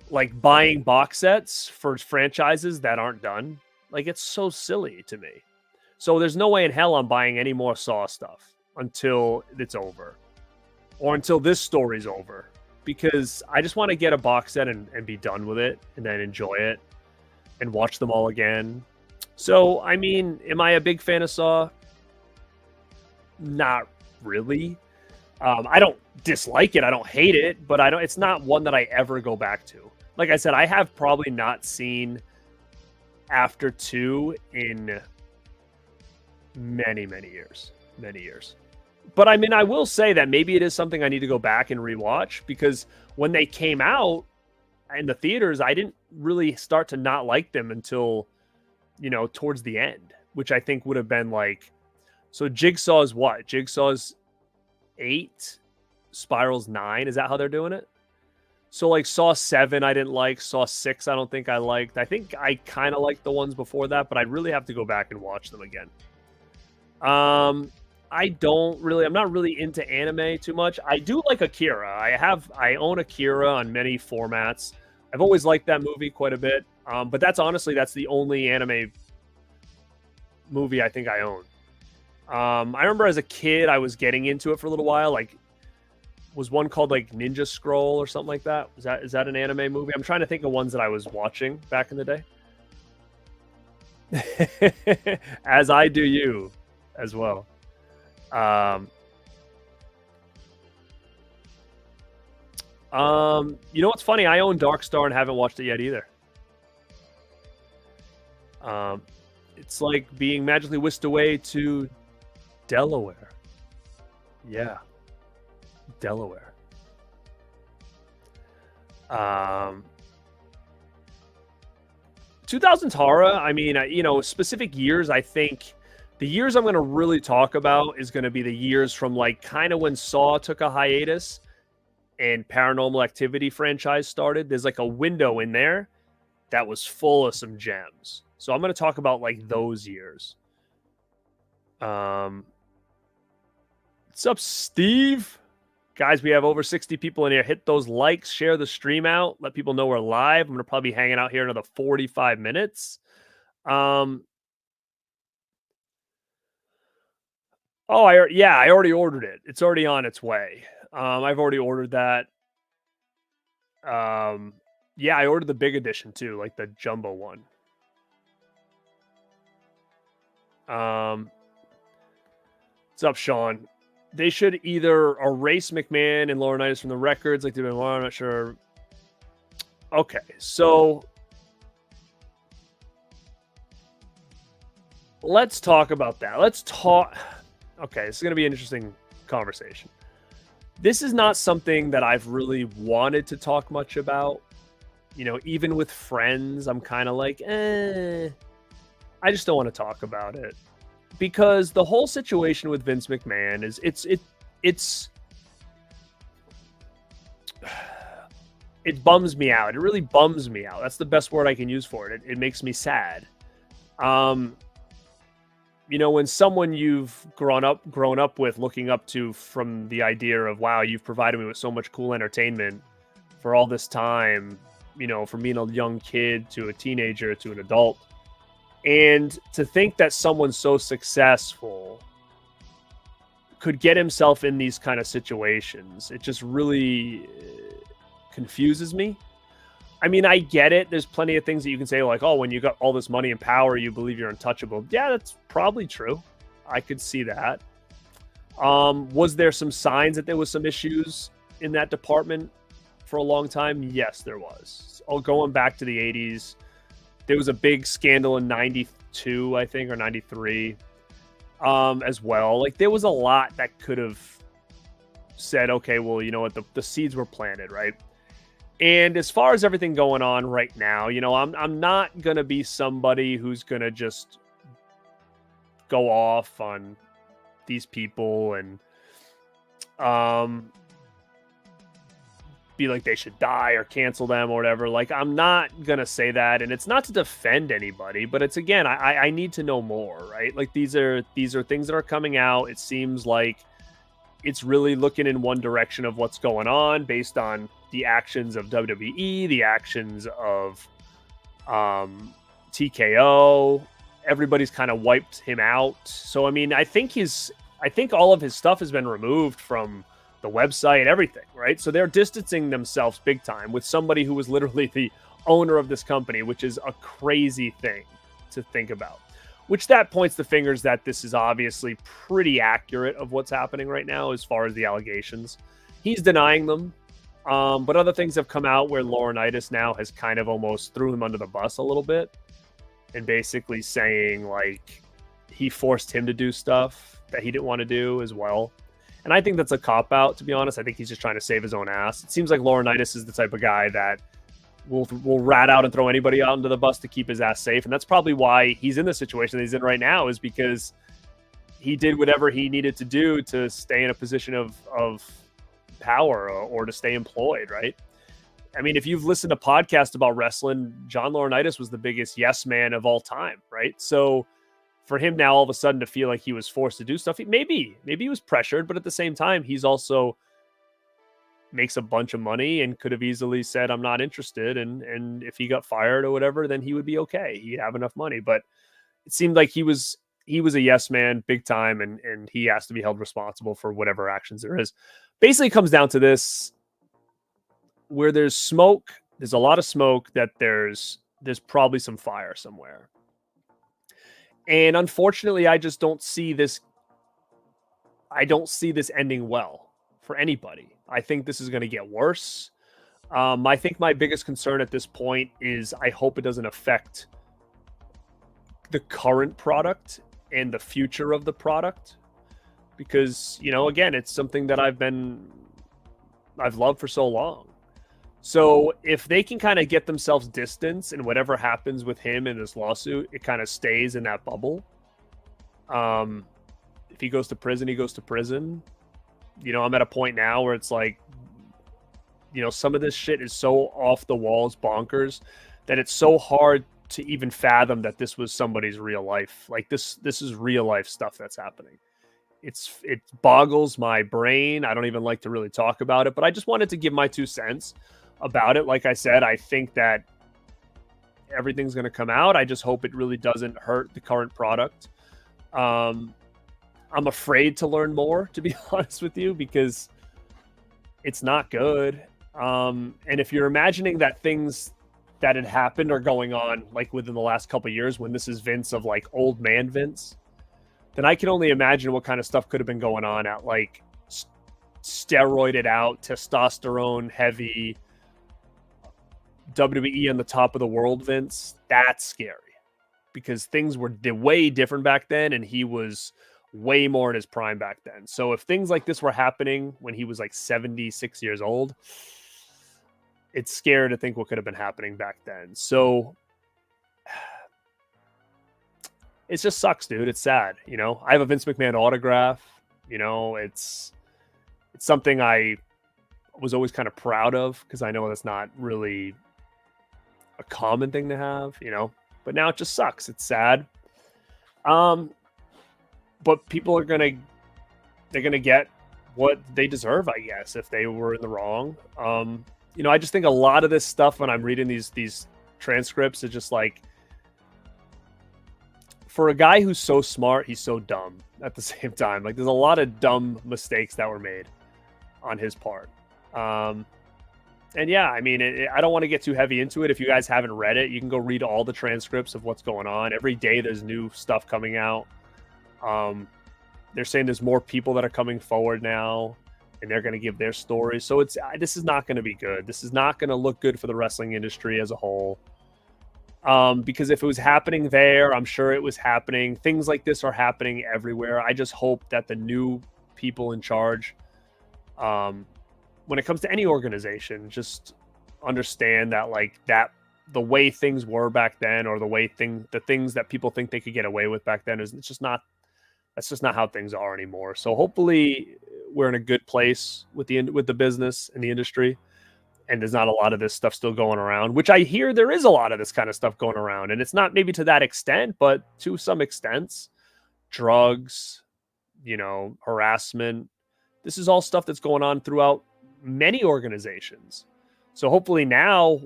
like buying box sets for franchises that aren't done. Like, it's so silly to me. So there's no way in hell I'm buying any more Saw stuff until it's over, or until this story's over, because I just want to get a box set and be done with it, and then enjoy it and watch them all again. So, I mean, am I a big fan of Saw? Not really. I don't dislike it. I don't hate it, but it's not one that I ever go back to. Like I said, I have probably not seen After 2 in many, many years. Many years. But I mean, I will say that maybe it is something I need to go back and rewatch, because when they came out in the theaters, I didn't really start to not like them until, you know, towards the end, which I think would have been like So Jigsaw is what? Jigsaw is 8, Spiral's 9. Is that how they're doing it? So like Saw 7 I didn't like, Saw 6 I don't think I liked. I think I kind of liked the ones before that, but I'd really have to go back and watch them again. I'm not really into anime too much. I do like Akira. I own Akira on many formats. I've always liked that movie quite a bit. But that's the only anime movie I think I own. I remember as a kid I was getting into it for a little while. Like, was one called like Ninja Scroll or something like that? Is that an anime movie? I'm trying to think of ones that I was watching back in the day. As I do you as well. You know what's funny? I own Dark Star and haven't watched it yet either. It's like being magically whisked away to Delaware. Yeah. Delaware. 2000s horror, I mean, specific years, I think the years I'm going to really talk about is going to be the years from like kind of when Saw took a hiatus and Paranormal Activity franchise started. There's like a window in there that was full of some gems. So I'm going to talk about like those years. What's up, Steve? Guys, we have over 60 people in here. Hit those likes, share the stream out, let people know we're live. I'm going to probably be hanging out here another 45 minutes. I already ordered it. It's already on its way. I've already ordered that. I ordered the big edition too, like the jumbo one. What's up, Sean? They should either erase McMahon and Laurinaitis from the records, like they've been. I'm not sure. Okay, so let's talk about that. Okay, this is going to be an interesting conversation. This is not something that I've really wanted to talk much about. Even with friends, I'm kind of like, I just don't want to talk about it. Because the whole situation with Vince McMahon is it bums me out. It really bums me out. That's the best word I can use for it. It makes me sad. When someone you've grown up with, looking up to, from the idea of, wow, you've provided me with so much cool entertainment for all this time, from being a young kid to a teenager to an adult. And to think that someone so successful could get himself in these kind of situations, it just really confuses me. I mean, I get it. There's plenty of things that you can say, like, oh, when you got all this money and power, you believe you're untouchable. Yeah, that's probably true. I could see that. Was there some signs that there was some issues in that department for a long time? Yes, there was. Going back to the 80s. There was a big scandal in 92, I think, or 93 as well. Like, there was a lot that could have said, okay, well, you know what, the seeds were planted, right? And as far as everything going on right now, I'm not going to be somebody who's going to just go off on these people and be like they should die or cancel them or whatever. Like, I'm not gonna say that, and it's not to defend anybody, but it's, again, I need to know more, right? Like, these are things that are coming out. It seems like it's really looking in one direction of what's going on based on the actions of WWE, the actions of TKO. Everybody's kind of wiped him out. So I mean, I think all of his stuff has been removed from the website, everything, right? So they're distancing themselves big time with somebody who was literally the owner of this company, which is a crazy thing to think about. Which that points the fingers that this is obviously pretty accurate of what's happening right now as far as the allegations. He's denying them, but other things have come out where Laurinaitis now has kind of almost threw him under the bus a little bit and basically saying, like, he forced him to do stuff that he didn't want to do as well. And I think that's a cop-out, to be honest. I think he's just trying to save his own ass. It seems like Laurinaitis is the type of guy that will rat out and throw anybody out into the bus to keep his ass safe. And that's probably why he's in the situation that he's in right now, is because he did whatever he needed to do to stay in a position of power or to stay employed, right? I mean, if you've listened to podcasts about wrestling, John Laurinaitis was the biggest yes man of all time, right? So for him now all of a sudden to feel like he was forced to do stuff, maybe he was pressured, but at the same time, he's also makes a bunch of money and could have easily said, I'm not interested. And if he got fired or whatever, then he would be okay. He'd have enough money. But it seemed like he was a yes man big time, and he has to be held responsible for whatever actions there is. Basically, it comes down to this: where there's smoke, there's a lot of smoke, that there's probably some fire somewhere. And unfortunately, I just don't see this. I don't see this ending well for anybody. I think this is going to get worse. I think my biggest concern at this point is I hope it doesn't affect the current product and the future of the product, because, you know, again, it's something that I've loved for so long. So if they can kind of get themselves distance, and whatever happens with him in this lawsuit, it kind of stays in that bubble. If he goes to prison, he goes to prison. You know, I'm at a point now where it's like, you know, some of this shit is so off the walls bonkers that it's so hard to even fathom that this was somebody's real life. Like this is real life stuff that's happening. It boggles my brain. I don't even like to really talk about it, but I just wanted to give my 2 cents about it. Like I said, I think that everything's going to come out. I just hope it really doesn't hurt the current product. I'm afraid to learn more, to be honest with you, because it's not good. And if you're imagining that things that had happened are going on like within the last couple of years, when this is Vince of like old man Vince, then I can only imagine what kind of stuff could have been going on at like steroided out, testosterone heavy WWE on the top of the world Vince. That's scary, because things were way different back then, and he was way more in his prime back then. So if things like this were happening when he was like 76 years old, it's scary to think what could have been happening back then. So it just sucks, dude. It's sad. You know, I have a Vince McMahon autograph. You know, it's something I was always kind of proud of, because I know that's not really a common thing to have, you know, but now it just sucks. It's sad. But people are they're gonna get what they deserve, I guess, if they were in the wrong. You know, I just think a lot of this stuff, when I'm reading these transcripts, is just like, for a guy who's so smart, he's so dumb at the same time. Like, there's a lot of dumb mistakes that were made on his part. And yeah, I mean, I don't want to get too heavy into it. If you guys haven't read it, you can go read all the transcripts of what's going on. Every day there's new stuff coming out. They're saying there's more people that are coming forward now, and they're going to give their stories. So this is not going to be good. This is not going to look good for the wrestling industry as a whole. Because if it was happening there, I'm sure it was happening. Things like this are happening everywhere. I just hope that the new people in charge, when it comes to any organization, just understand that the way things were back then, or the things that people think they could get away with back then, that's just not how things are anymore. So hopefully we're in a good place with the business and the industry, and there's not a lot of this stuff still going around, which I hear there is a lot of this kind of stuff going around, and it's not maybe to that extent, but to some extents, drugs, you know, harassment. This is all stuff that's going on throughout many organizations. So hopefully now,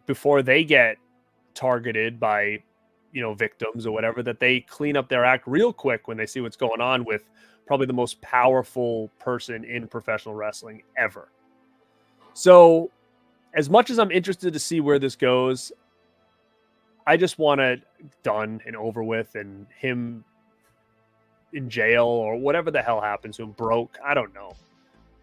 before they get targeted by, you know, victims or whatever, that they clean up their act real quick when they see what's going on with probably the most powerful person in professional wrestling ever. So as much as I'm interested to see where this goes, I just want it done and over with, and him in jail or whatever the hell happens to him, broke. I don't know.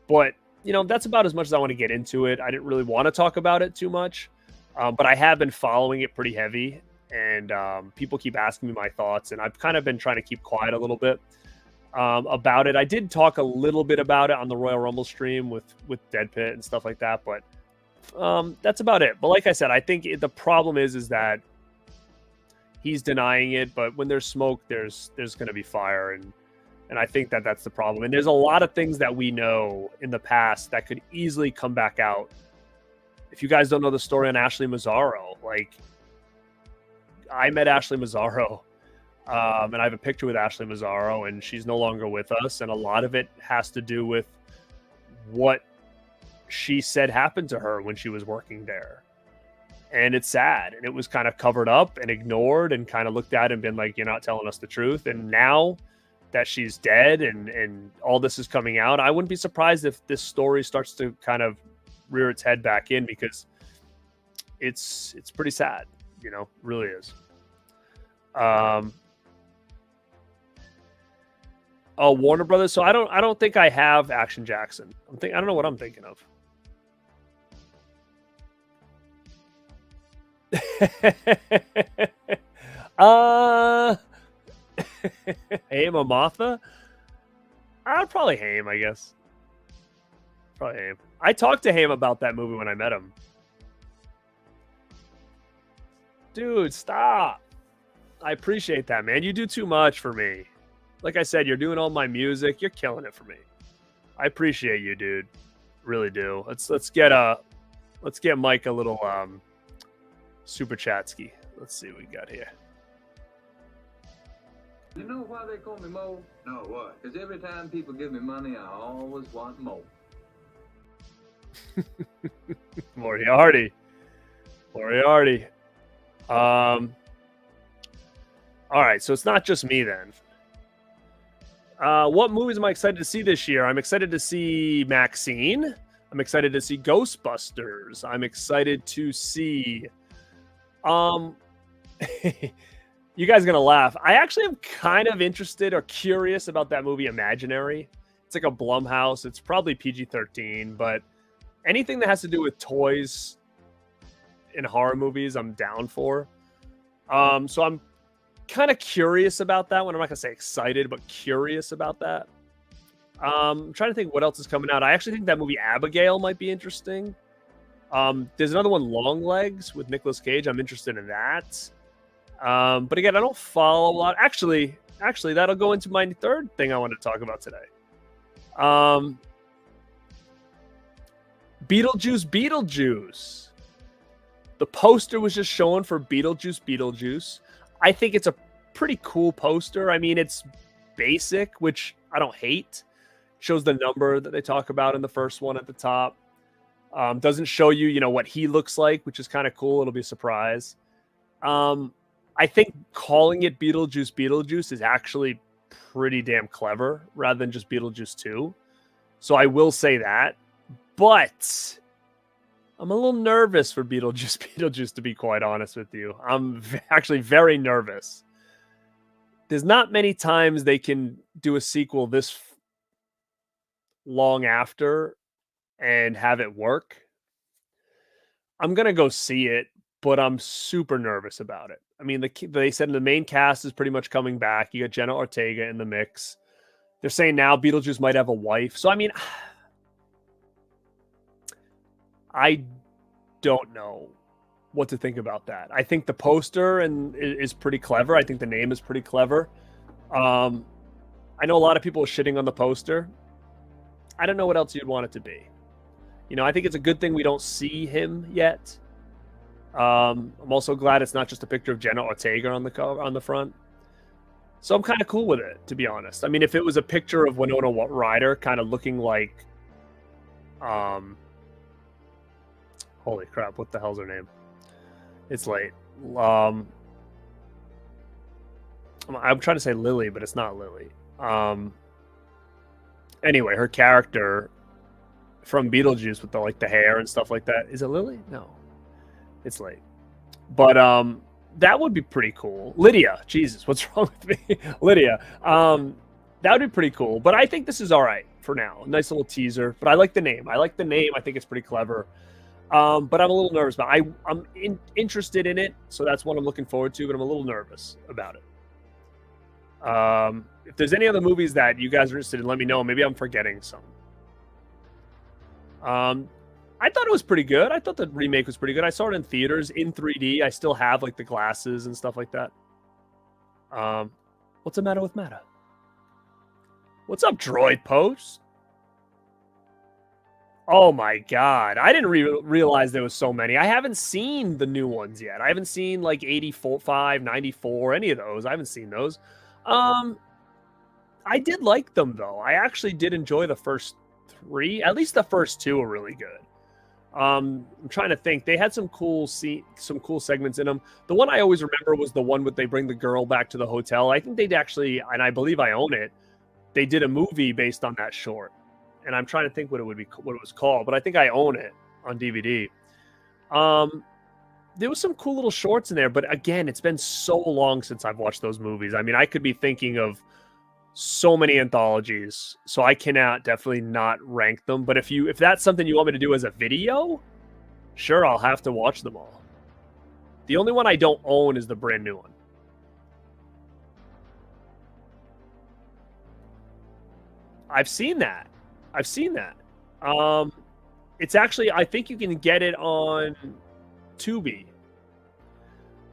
But, you know, that's about as much as I want to get into it. I didn't really want to talk about it too much, but I have been following it pretty heavy, and people keep asking me my thoughts, and I've kind of been trying to keep quiet a little bit about it. I did talk a little bit about it on the Royal Rumble stream with Dead Pit and stuff like that, but that's about it. But like I said, I think the problem is that he's denying it, but when there's smoke, there's going to be fire, and And I think that that's the problem. And there's a lot of things that we know in the past that could easily come back out. If you guys don't know the story on Ashley Mazzaro, like, I met Ashley Mazzaro, and I have a picture with Ashley Mazzaro, and she's no longer with us. And a lot of it has to do with what she said happened to her when she was working there. And it's sad. And it was kind of covered up and ignored and kind of looked at and been like, you're not telling us the truth. And now that she's dead and all this is coming out, I wouldn't be surprised if this story starts to kind of rear its head back in, because it's pretty sad, you know, really is. Oh, Warner Brothers. So I don't think I have Action Jackson. I don't know what I'm thinking of. Haim or Martha? I'd probably Haim, I guess. Probably Haim. I talked to Haim about that movie when I met him. Dude, stop. I appreciate that, man. You do too much for me. Like I said, you're doing all my music. You're killing it for me. I appreciate you, dude. Really do. Let's get Mike a little super chatski. Let's see what we got here. You know why they call me Mo? No, what? Because every time people give me money, I always want more. Moriarty. All right, so it's not just me then. What movies am I excited to see this year? I'm excited to see Maxine. I'm excited to see Ghostbusters. I'm excited to see you guys are gonna laugh. I actually am kind of interested or curious about that movie Imaginary. It's like a Blumhouse. It's probably PG-13, but anything that has to do with toys in horror movies, I'm down for. So I'm kind of curious about that one. I'm not gonna say excited, but curious about that. I'm trying to think what else is coming out. I actually think that movie Abigail might be interesting. There's another one, Long Legs, with Nicolas Cage. I'm interested in that. But again, I don't follow a lot. Actually, that'll go into my third thing I want to talk about today. Beetlejuice. The poster was just shown for Beetlejuice. I think it's a pretty cool poster. I mean, it's basic, which I don't hate. Shows the number that they talk about in the first one at the top. Doesn't show you, you know, what he looks like, which is kind of cool. It'll be a surprise. I think calling it Beetlejuice is actually pretty damn clever, rather than just Beetlejuice 2. So I will say that. But I'm a little nervous for Beetlejuice, to be quite honest with you. I'm actually very nervous. There's not many times they can do a sequel this long after and have it work. I'm going to go see it, but I'm super nervous about it. I mean, they said the main cast is pretty much coming back. You got Jenna Ortega in the mix. They're saying now Beetlejuice might have a wife. So, I mean, I don't know what to think about that. I think the poster is pretty clever. I think the name is pretty clever. I know a lot of people are shitting on the poster. I don't know what else you'd want it to be. You know, I think it's a good thing we don't see him yet. I'm also glad it's not just a picture of Jenna Ortega on the cover, on the front. So I'm kind of cool with it, to be honest. I mean, if it was a picture of Winona Ryder kind of looking like, holy crap, what the hell's her name? It's late. I'm trying to say Lily, but it's not Lily. Anyway, her character from Beetlejuice with the hair and stuff like that. Is it Lily? No. It's late. But that would be pretty cool. Lydia. Jesus, what's wrong with me? Lydia. That would be pretty cool. But I think this is all right for now. Nice little teaser. But I like the name. I think it's pretty clever. But I'm a little nervous about it. I'm interested in it, so that's what I'm looking forward to, but I'm a little nervous about it. If there's any other movies that you guys are interested in, let me know. Maybe I'm forgetting some. I thought it was pretty good. I thought the remake was pretty good. I saw it in theaters in 3D. I still have the glasses and stuff like that. What's the matter with Mata? What's up, Droid Post? Oh my god. I didn't realize there was so many. I haven't seen the new ones yet. I haven't seen like 84, 5, 94, any of those. I haven't seen those. I did like them though. I actually did enjoy the first 3. At least the first 2 were really good. I'm trying to think. They had some cool segments in them. The one I always remember was the one with they bring the girl back to the hotel. I think they'd actually, and I believe I own it, they did a movie based on that short. And I'm trying to think what it was called, but I think I own it on DVD. There was some cool little shorts in there, but again, it's been so long since I've watched those movies. I mean, I could be thinking of so many anthologies, so I cannot definitely not rank them. But if that's something you want me to do as a video, sure, I'll have to watch them all. The only one I don't own is the brand new one. I've seen that. It's actually, I think you can get it on Tubi.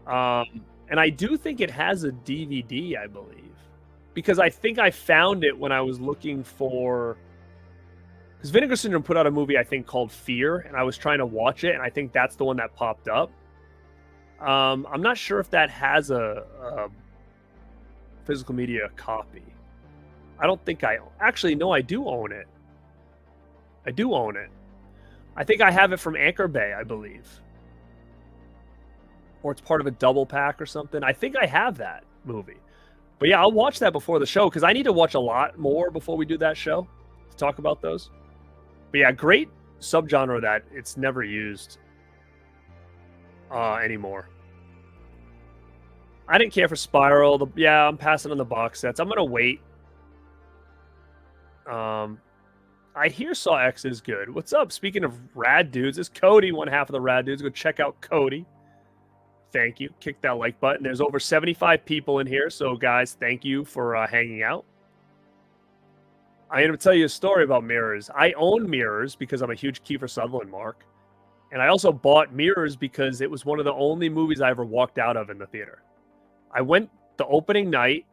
And I do think it has a DVD, I believe. Because I think I found it when I was looking for... Because Vinegar Syndrome put out a movie, I think, called Fear, and I was trying to watch it, and I think that's the one that popped up. I'm not sure if that has a physical media copy. I don't think I... Actually, no, I do own it. I think I have it from Anchor Bay, I believe. Or it's part of a double pack or something. I think I have that movie. But yeah, I'll watch that before the show because I need to watch a lot more before we do that show to talk about those. But yeah, great subgenre that it's never used anymore. I didn't care for Spiral. Yeah, I'm passing on the box sets. I'm going to wait. I hear Saw X is good. What's up? Speaking of rad dudes, it's Cody, one half of the rad dudes. Go check out Cody. Thank you. Kick that like button. There's over 75 people in here, so guys, thank you for hanging out. I'm going to tell you a story about mirrors. I own mirrors because I'm a huge Kiefer Sutherland mark. And I also bought mirrors because it was one of the only movies I ever walked out of in the theater. I went the opening night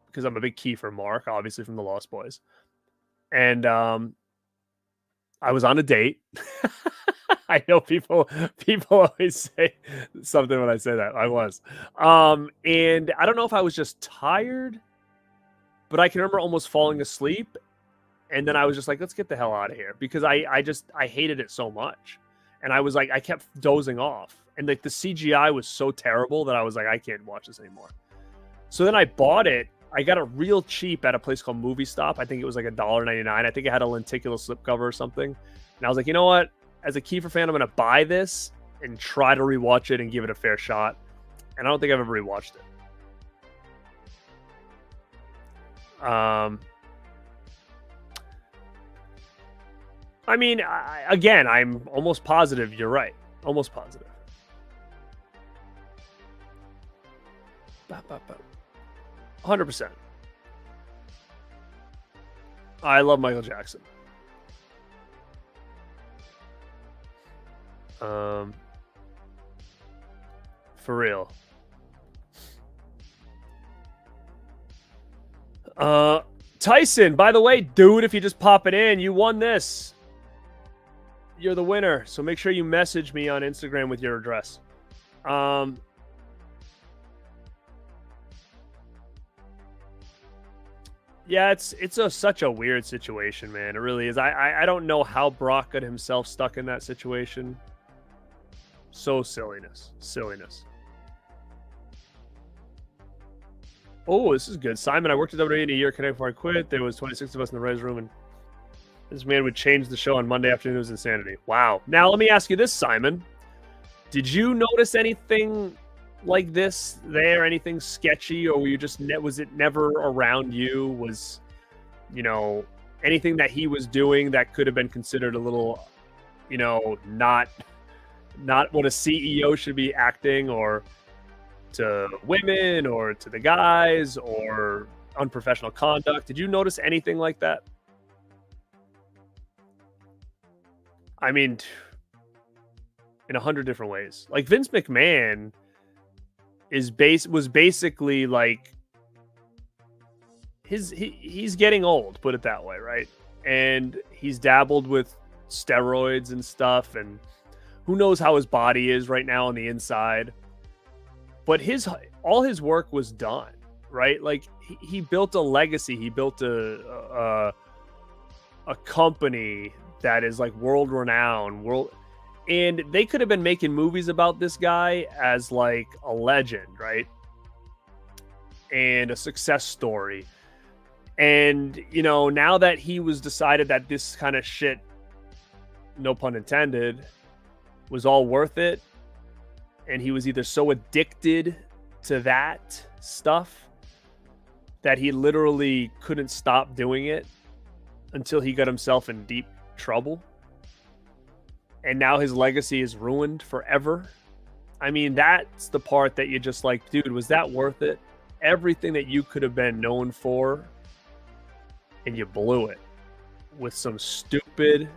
because I'm a big Kiefer mark, obviously from the Lost Boys. And I was on a date. I know people always say something when I say that. I was. And I don't know if I was just tired, but I can remember almost falling asleep. And then I was just like, let's get the hell out of here. Because I hated it so much. And I was like, I kept dozing off. And like the CGI was so terrible that I was like, I can't watch this anymore. So then I bought it. I got it real cheap at a place called Movie Stop. I think it was like $1.99. I think it had a lenticular slipcover or something. And I was like, you know what? As a Kiefer fan, I'm going to buy this and try to rewatch it and give it a fair shot. And I don't think I've ever rewatched it. I mean, again, I'm almost positive you're right. Almost positive. 100%. I love Michael Jackson. For real. Tyson, by the way, dude, if you just pop it in, you won this. You're the winner. So make sure you message me on Instagram with your address. Yeah, it's such a weird situation, man. It really is. I don't know how Brock got himself stuck in that situation. So silliness. Oh, this is good. Simon, I worked at WWE in a year connected before I quit. There was 26 of us in the res room, and this man would change the show on Monday afternoon. It was insanity. Wow. Now, let me ask you this, Simon. Did you notice anything like this there? Anything sketchy? Or were you just was it never around you? Was, anything that he was doing that could have been considered a little, not what a CEO should be acting, or to women, or to the guys, or unprofessional conduct? Did you notice anything like that? I mean, in 100 different ways. Like Vince McMahon was basically like he's getting old, put it that way, right? And he's dabbled with steroids and stuff, and who knows how his body is right now on the inside. But all his work was done, right? Like he built a legacy. He built a company that is like world renowned, and they could have been making movies about this guy as like a legend, right? And a success story. And, you know, now that he was decided that this kind of shit, no pun intended, was all worth it, and he was either so addicted to that stuff that he literally couldn't stop doing it until he got himself in deep trouble. And now his legacy is ruined forever. I mean, that's the part that you're just like, dude, was that worth it? Everything that you could have been known for, and you blew it with some stupid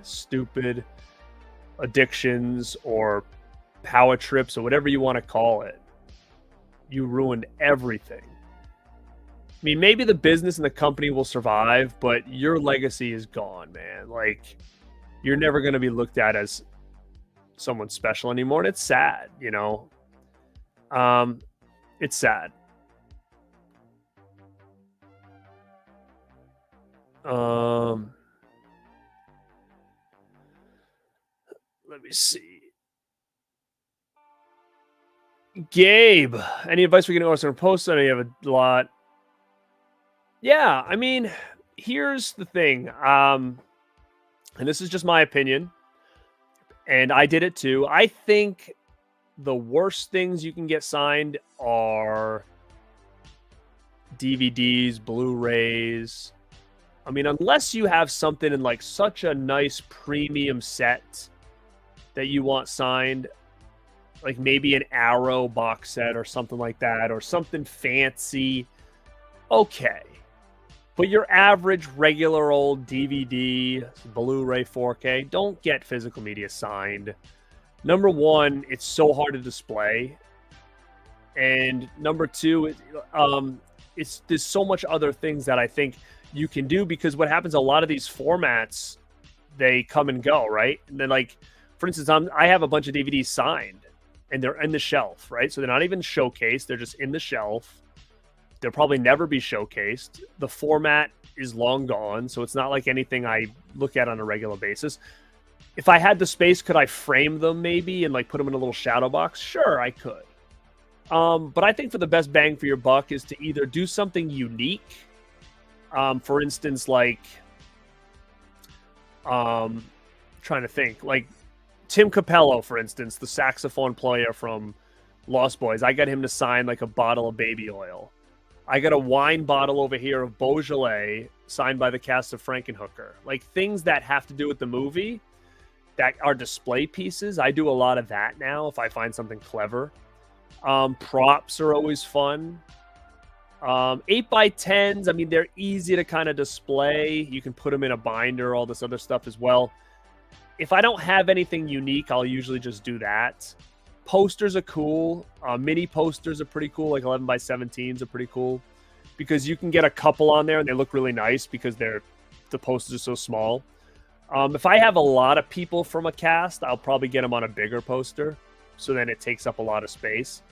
addictions or power trips or whatever you want to call it. You ruined everything. I mean, maybe the business and the company will survive, but your legacy is gone, man. Like, you're never going to be looked at as someone special anymore, and it's sad, you know. It's sad. Let me see. Gabe, any advice we can also on post? I know you have a lot. Yeah, I mean, here's the thing. And this is just my opinion, and I did it too. I think the worst things you can get signed are DVDs, Blu-rays. I mean, unless you have something in like such a nice premium set that you want signed, like maybe an Arrow box set or something like that, or something fancy, okay. But your average regular old DVD, Blu-ray, 4K, don't get physical media signed. Number one, it's so hard to display. And number two, there's so much other things that I think you can do, because what happens, a lot of these formats, they come and go, right? And then, like, for instance, I have a bunch of DVDs signed, and they're in the shelf, right? So they're not even showcased. They're just in the shelf. They'll probably never be showcased. The format is long gone, so it's not like anything I look at on a regular basis. If I had the space, could I frame them maybe and like put them in a little shadow box? Sure, I could. But I think for the best bang for your buck is to either do something unique. For instance, like, trying to think, like Tim Capello, for instance, the saxophone player from Lost Boys. I got him to sign like a bottle of baby oil. I got a wine bottle over here of Beaujolais signed by the cast of Frankenhooker. Like things that have to do with the movie that are display pieces. I do a lot of that now if I find something clever. Props are always fun. 8x10s, I mean, they're easy to kind of display. You can put them in a binder, all this other stuff as well. If I don't have anything unique, I'll usually just do that. Posters are cool. Mini posters are pretty cool. Like 11x17s are pretty cool because you can get a couple on there and they look really nice because the posters are so small. If I have a lot of people from a cast, I'll probably get them on a bigger poster, so then it takes up a lot of space.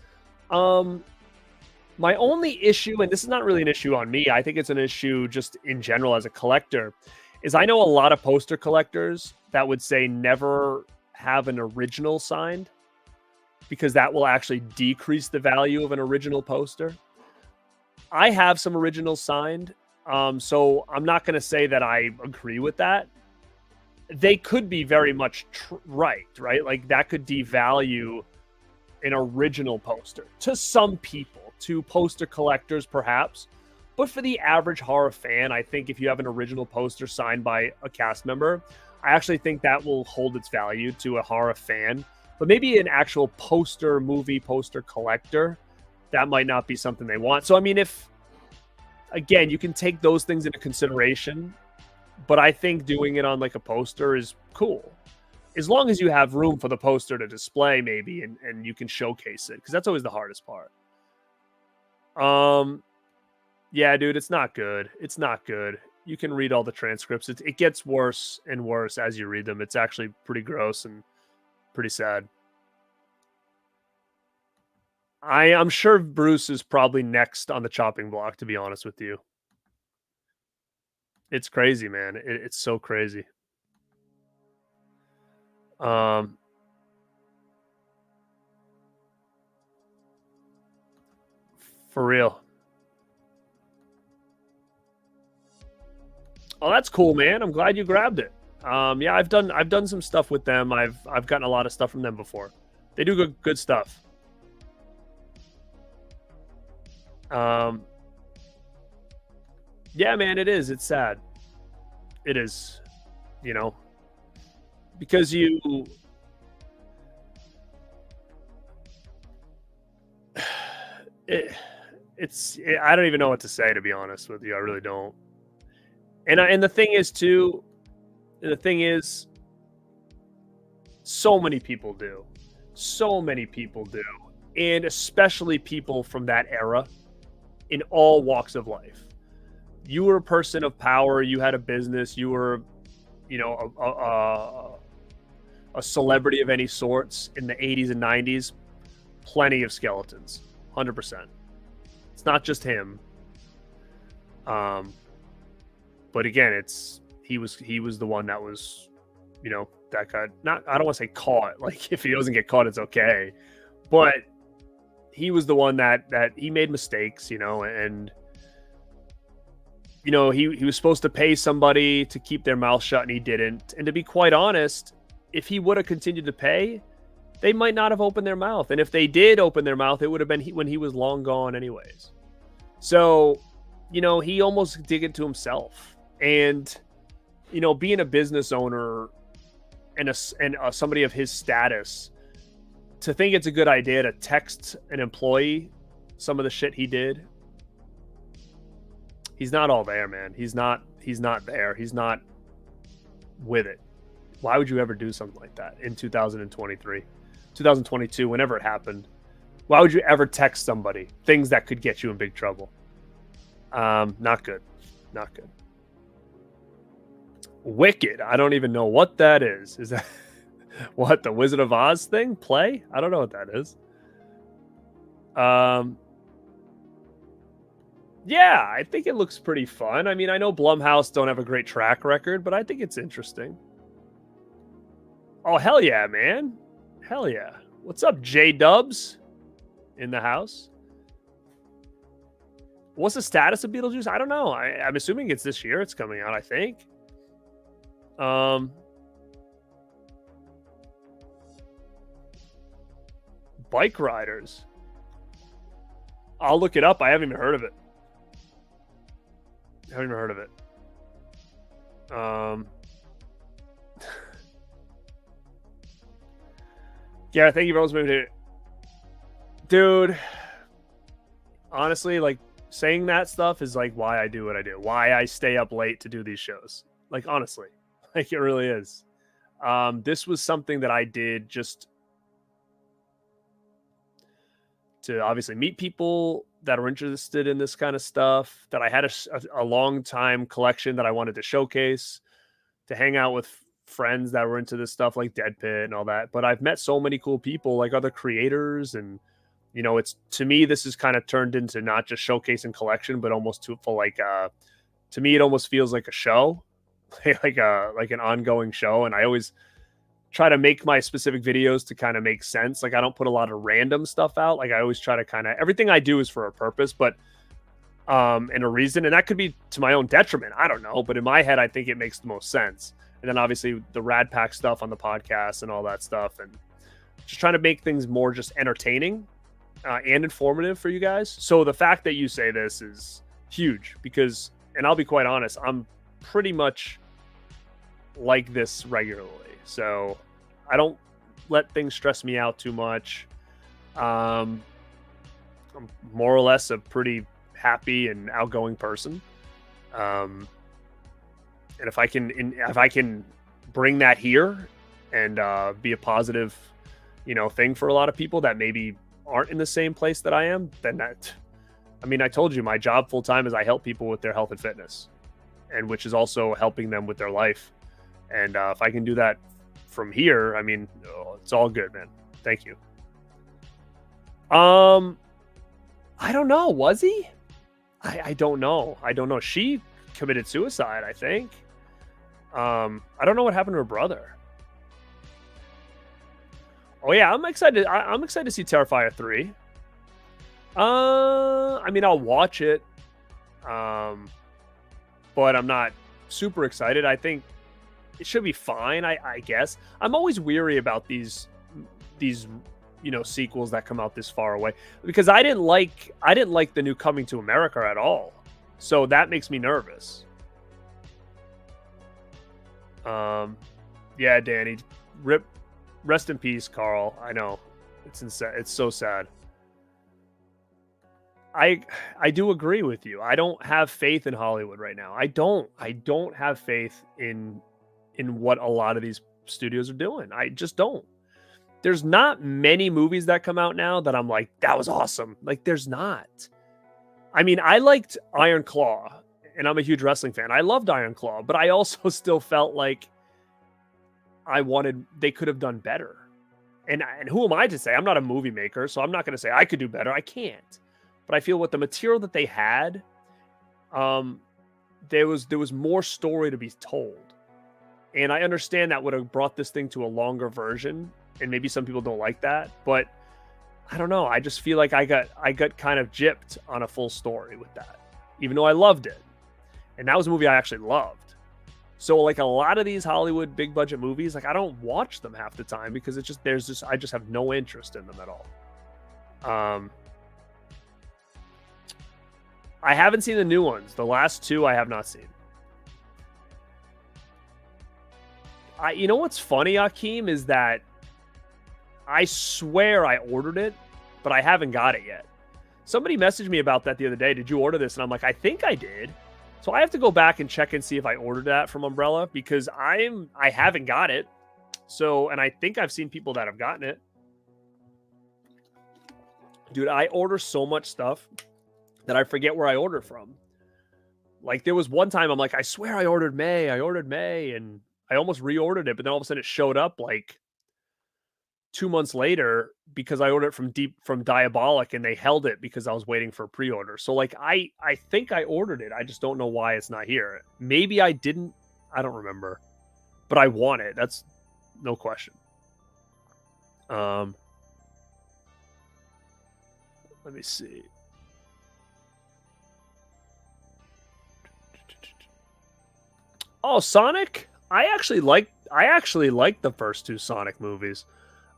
My only issue, and this is not really an issue on me, I think it's an issue just in general as a collector, is I know a lot of poster collectors that would say never have an original signed because that will actually decrease the value of an original poster. I have some originals signed, so I'm not going to say that I agree with that. They could be very much right? Like that could devalue an original poster to some people, to poster collectors perhaps. But for the average horror fan, I think if you have an original poster signed by a cast member, I actually think that will hold its value to a horror fan. But maybe an actual movie poster collector, that might not be something they want. So, I mean, again, you can take those things into consideration, but I think doing it on like a poster is cool. As long as you have room for the poster to display maybe, and you can showcase it, because that's always the hardest part. Yeah, dude, it's not good. It's not good. You can read all the transcripts. It gets worse and worse as you read them. It's actually pretty gross and pretty sad. I'm sure Bruce is probably next on the chopping block, to be honest with you. It's crazy, man. It's so crazy. For real. Oh, that's cool, man. I'm glad you grabbed it. Yeah, I've done some stuff with them. I've gotten a lot of stuff from them before. They do good stuff. Yeah, man, it is. It's sad. It is, you know, because I don't even know what to say, to be honest with you. I really don't. And the thing is too, so many people do. So many people do. And especially people from that era in all walks of life. You were a person of power, you had a business, you were, you know, a celebrity of any sorts in the 80s and 90s, plenty of skeletons. 100%. It's not just him. But again, he was the one that was, you know, that got not, I don't want to say caught. Like, if he doesn't get caught, it's okay. But he was the one that he made mistakes, you know, and you know, he was supposed to pay somebody to keep their mouth shut and he didn't. And to be quite honest, if he would have continued to pay, they might not have opened their mouth. And if they did open their mouth, it would have been when he was long gone anyways. So, you know, he almost did it to himself. And, you know, being a business owner and somebody of his status, to think it's a good idea to text an employee some of the shit he did, he's not all there, man. He's not there. He's not with it. Why would you ever do something like that in 2023, 2022, whenever it happened? Why would you ever text somebody things that could get you in big trouble? Not good. Not good. Wicked. I don't even know what that is. Is that what, the Wizard of Oz thing? Play? I don't know what that is. Yeah, I think it looks pretty fun. I mean, I know Blumhouse don't have a great track record, but I think it's interesting. Oh, hell yeah, man. Hell yeah. What's up, J-Dubs? In the house? What's the status of Beetlejuice? I don't know. I'm assuming it's this year it's coming out, I think. Bike riders. I'll look it up. I haven't even heard of it. Garrett, thank you for moving here. Dude, honestly, like, saying that stuff is like why I do what I do, why I stay up late to do these shows. Like, honestly, like, it really is. This was something that I did just to obviously meet people that are interested in this kind of stuff, that I had a long time collection that I wanted to showcase, to hang out with friends that were into this stuff like Dead Pit and all that. But I've met so many cool people, like other creators, and you know, it's, to me, this is kind of turned into not just showcasing collection, but almost to me, it almost feels like a show, like an ongoing show. And I always try to make my specific videos to kind of make sense. Like, I don't put a lot of random stuff out. Like, I always try to kind of, everything I do is for a purpose, but and a reason, and that could be to my own detriment. I don't know, but in my head, I think it makes the most sense. And then obviously the Radpack stuff on the podcast and all that stuff, and just trying to make things more just entertaining and informative for you guys. So the fact that you say this is huge, because, and I'll be quite honest, I'm pretty much like this regularly. So I don't let things stress me out too much. I'm more or less a pretty happy and outgoing person. And if I can bring that here and be a positive, you know, thing for a lot of people that maybe aren't in the same place that I am, then I mean, I told you my job full time is I help people with their health and fitness, and which is also helping them with their life. And if I can do that from here, I mean, it's all good, man. Thank you. I don't know. Was he? I don't know. I don't know. She committed suicide, I think. I don't know what happened to her brother. Oh yeah, I'm excited. I'm excited to see Terrifier 3. I mean, I'll watch it. But I'm not super excited. I think it should be fine, I guess. I'm always weary about these sequels that come out this far away, because I didn't like the new Coming to America at all. So that makes me nervous. Yeah, Danny, rest in peace, Carl. I know. It's insane. It's so sad. I do agree with you. I don't have faith in Hollywood right now. I don't have faith in what a lot of these studios are doing. I just don't. There's not many movies that come out now that I'm like, that was awesome. Like, there's not. I mean, I liked Iron Claw, and I'm a huge wrestling fan. I loved Iron Claw, but I also still felt like they could have done better. And who am I to say? I'm not a movie maker, so I'm not going to say I could do better. I can't. But I feel with the material that they had, there was more story to be told. And I understand that would have brought this thing to a longer version, and maybe some people don't like that, but I don't know. I just feel like I got kind of gypped on a full story with that, even though I loved it. And that was a movie I actually loved. So like a lot of these Hollywood big budget movies, like I don't watch them half the time because I just have no interest in them at all. I haven't seen the new ones. The last two I have not seen. You know what's funny, Akeem, is that I swear I ordered it, but I haven't got it yet. Somebody messaged me about that the other day. Did you order this? And I'm like, I think I did. So I have to go back and check and see if I ordered that from Umbrella, because I haven't got it. So, and I think I've seen people that have gotten it. Dude, I order so much stuff that I forget where I ordered from. Like there was one time I'm like, I swear I ordered May, and I almost reordered it, but then all of a sudden it showed up like 2 months later because I ordered it from Diabolic, and they held it because I was waiting for a pre-order. So like I think I ordered it. I just don't know why it's not here. Maybe I didn't. I don't remember. But I want it. That's no question. Let me see. Oh, Sonic? I actually like the first two Sonic movies.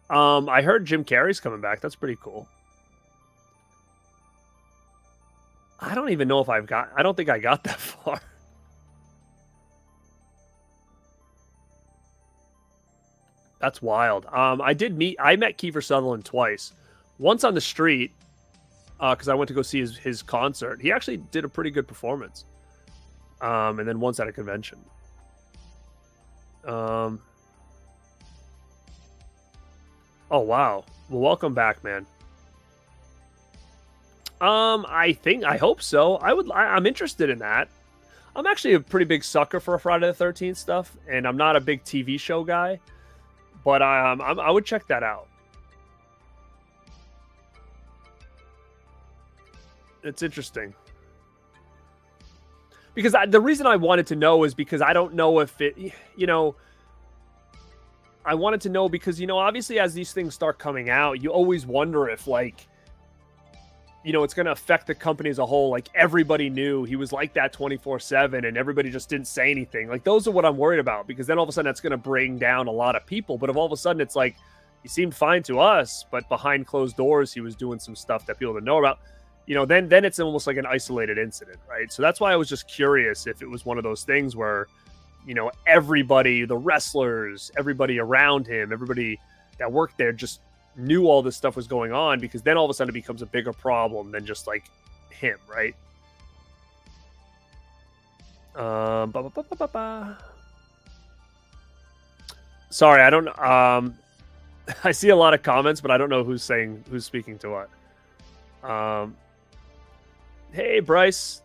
I heard Jim Carrey's coming back. That's pretty cool. I don't even know if I don't think I got that far. That's wild. I met Kiefer Sutherland twice. Once on the street, because I went to go see his concert. He actually did a pretty good performance. And then once at a convention. Oh wow. Well, welcome back, man. I hope so. I'm interested in that. I'm actually a pretty big sucker for Friday the 13th stuff, and I'm not a big TV show guy, but I would check that out. It's interesting. Because the reason I wanted to know is because I don't know if it, I wanted to know because, obviously as these things start coming out, you always wonder if like, it's going to affect the company as a whole. Like everybody knew he was like that 24/7 and everybody just didn't say anything. Like those are what I'm worried about, because then all of a sudden that's going to bring down a lot of people. But if all of a sudden it's like, he seemed fine to us, but behind closed doors, he was doing some stuff that people didn't know about. Then it's almost like an isolated incident, right? So that's why I was just curious if it was one of those things where, everybody, the wrestlers, everybody around him, everybody that worked there just knew all this stuff was going on, because then all of a sudden it becomes a bigger problem than just like him, right? Sorry, I don't. I see a lot of comments, but I don't know who's speaking to what. Hey, Bryce.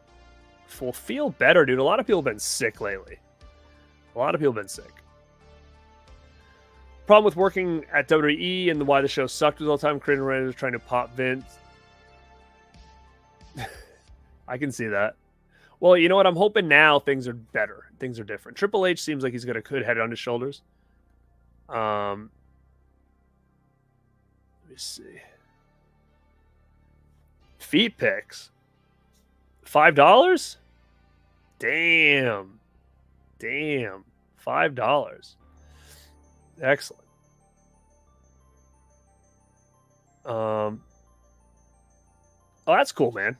Will feel better, dude. A lot of people have been sick lately. A lot of people have been sick. Problem with working at WWE and why the show sucked was all the time creating writers trying to pop Vince. I can see that. Well, you know what? I'm hoping now things are better. Things are different. Triple H seems like he's got a good head on his shoulders. Let me see. Feet picks. $5? Damn. $5. Excellent. Oh, that's cool, man.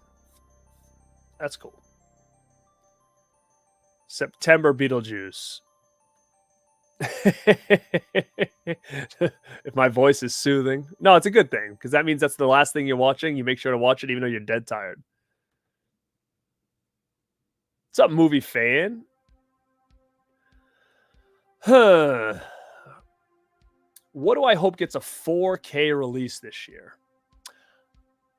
That's cool. September Beetlejuice. If my voice is soothing. No, it's a good thing, because that means that's the last thing you're watching. You make sure to watch it even though you're dead tired. What's up, movie fan? Huh. What do I hope gets a 4K release this year?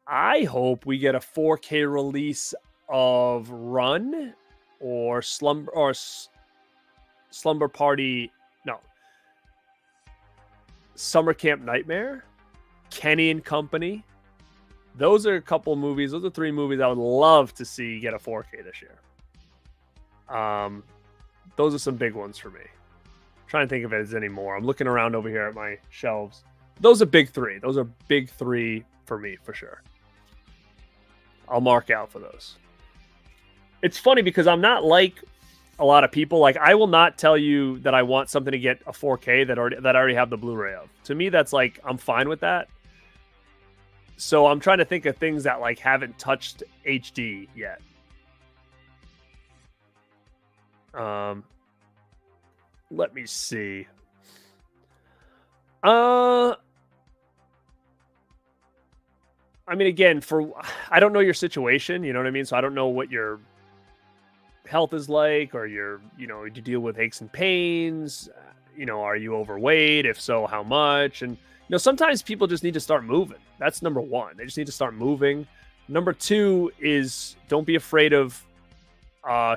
I hope we get a 4K release of Run or Slumber Party. No. Summer Camp Nightmare, Kenny and Company. Those are a couple movies. Those are 3 movies I would love to see get a 4K this year. Those are some big ones for me. Trying to think if there's any more. I'm looking around over here at my shelves. Those are big 3. Those are big 3 for me for sure. I'll mark out for those. It's funny because I'm not like a lot of people. Like, I will not tell you that I want something to get a 4K that I already have the Blu-ray of. To me, that's like, I'm fine with that. So I'm trying to think of things that like haven't touched HD yet. Let me see. I mean, again, I don't know your situation, you know what I mean? So I don't know what your health is like, or do you deal with aches and pains? Are you overweight? If so, how much? And, sometimes people just need to start moving. That's number 1. They just need to start moving. Number 2 is don't be afraid of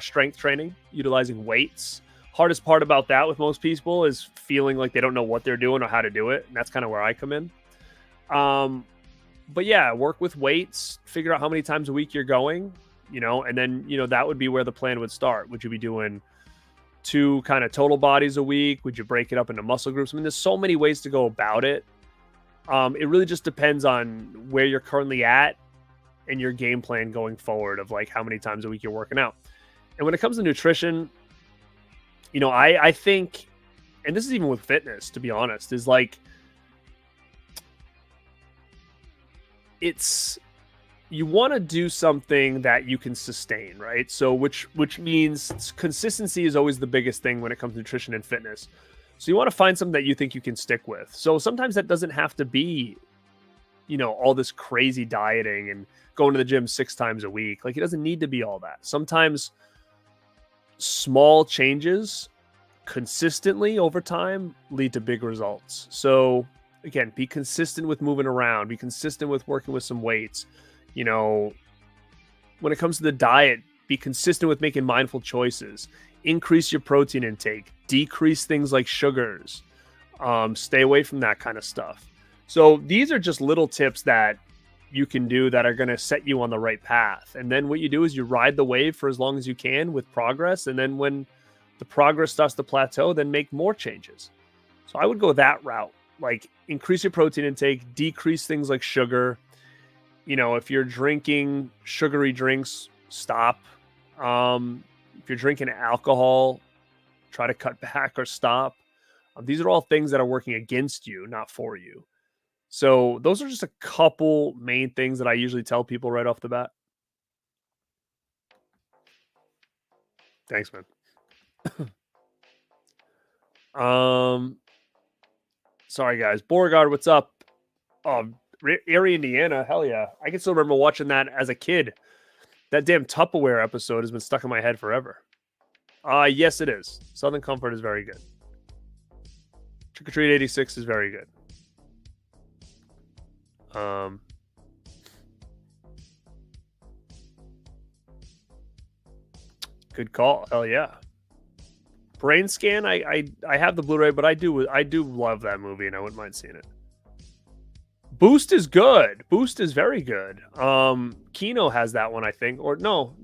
strength training, utilizing weights. Hardest part about that with most people is feeling like they don't know what they're doing or how to do it. And that's kind of where I come in. But yeah, work with weights, figure out how many times a week you're going, and then, that would be where the plan would start. Would you be doing 2 kind of total bodies a week? Would you break it up into muscle groups? I mean, there's so many ways to go about it. It really just depends on where you're currently at and your game plan going forward of like how many times a week you're working out. And when it comes to nutrition, I think, and this is even with fitness, to be honest, is like, you want to do something that you can sustain, right? So which means consistency is always the biggest thing when it comes to nutrition and fitness. So you want to find something that you think you can stick with. So sometimes that doesn't have to be, all this crazy dieting and going to the gym 6 times a week. Like, it doesn't need to be all that. Sometimes small changes consistently over time lead to big results. So again, be consistent with moving around, be consistent with working with some weights. When it comes to the diet, be consistent with making mindful choices, increase your protein intake, decrease things like sugars, stay away from that kind of stuff. So these are just little tips that you can do that are going to set you on the right path. And then what you do is you ride the wave for as long as you can with progress. And then when the progress starts to plateau, then make more changes. So I would go that route, like increase your protein intake, decrease things like sugar. If you're drinking sugary drinks, stop. If you're drinking alcohol, try to cut back or stop. These are all things that are working against you, not for you. So those are just a couple main things that I usually tell people right off the bat. Thanks, man. Sorry guys. Beauregard, what's up? Erie, Indiana. Hell yeah. I can still remember watching that as a kid. That damn Tupperware episode has been stuck in my head forever. Yes, it is. Southern Comfort is very good. Trick or Treat 86 is very good. Good call. Hell yeah. Brain Scan. I have the Blu-ray, but I do love that movie, and I wouldn't mind seeing it. Boost is good. Boost is very good. Kino has that one, I think. Or no.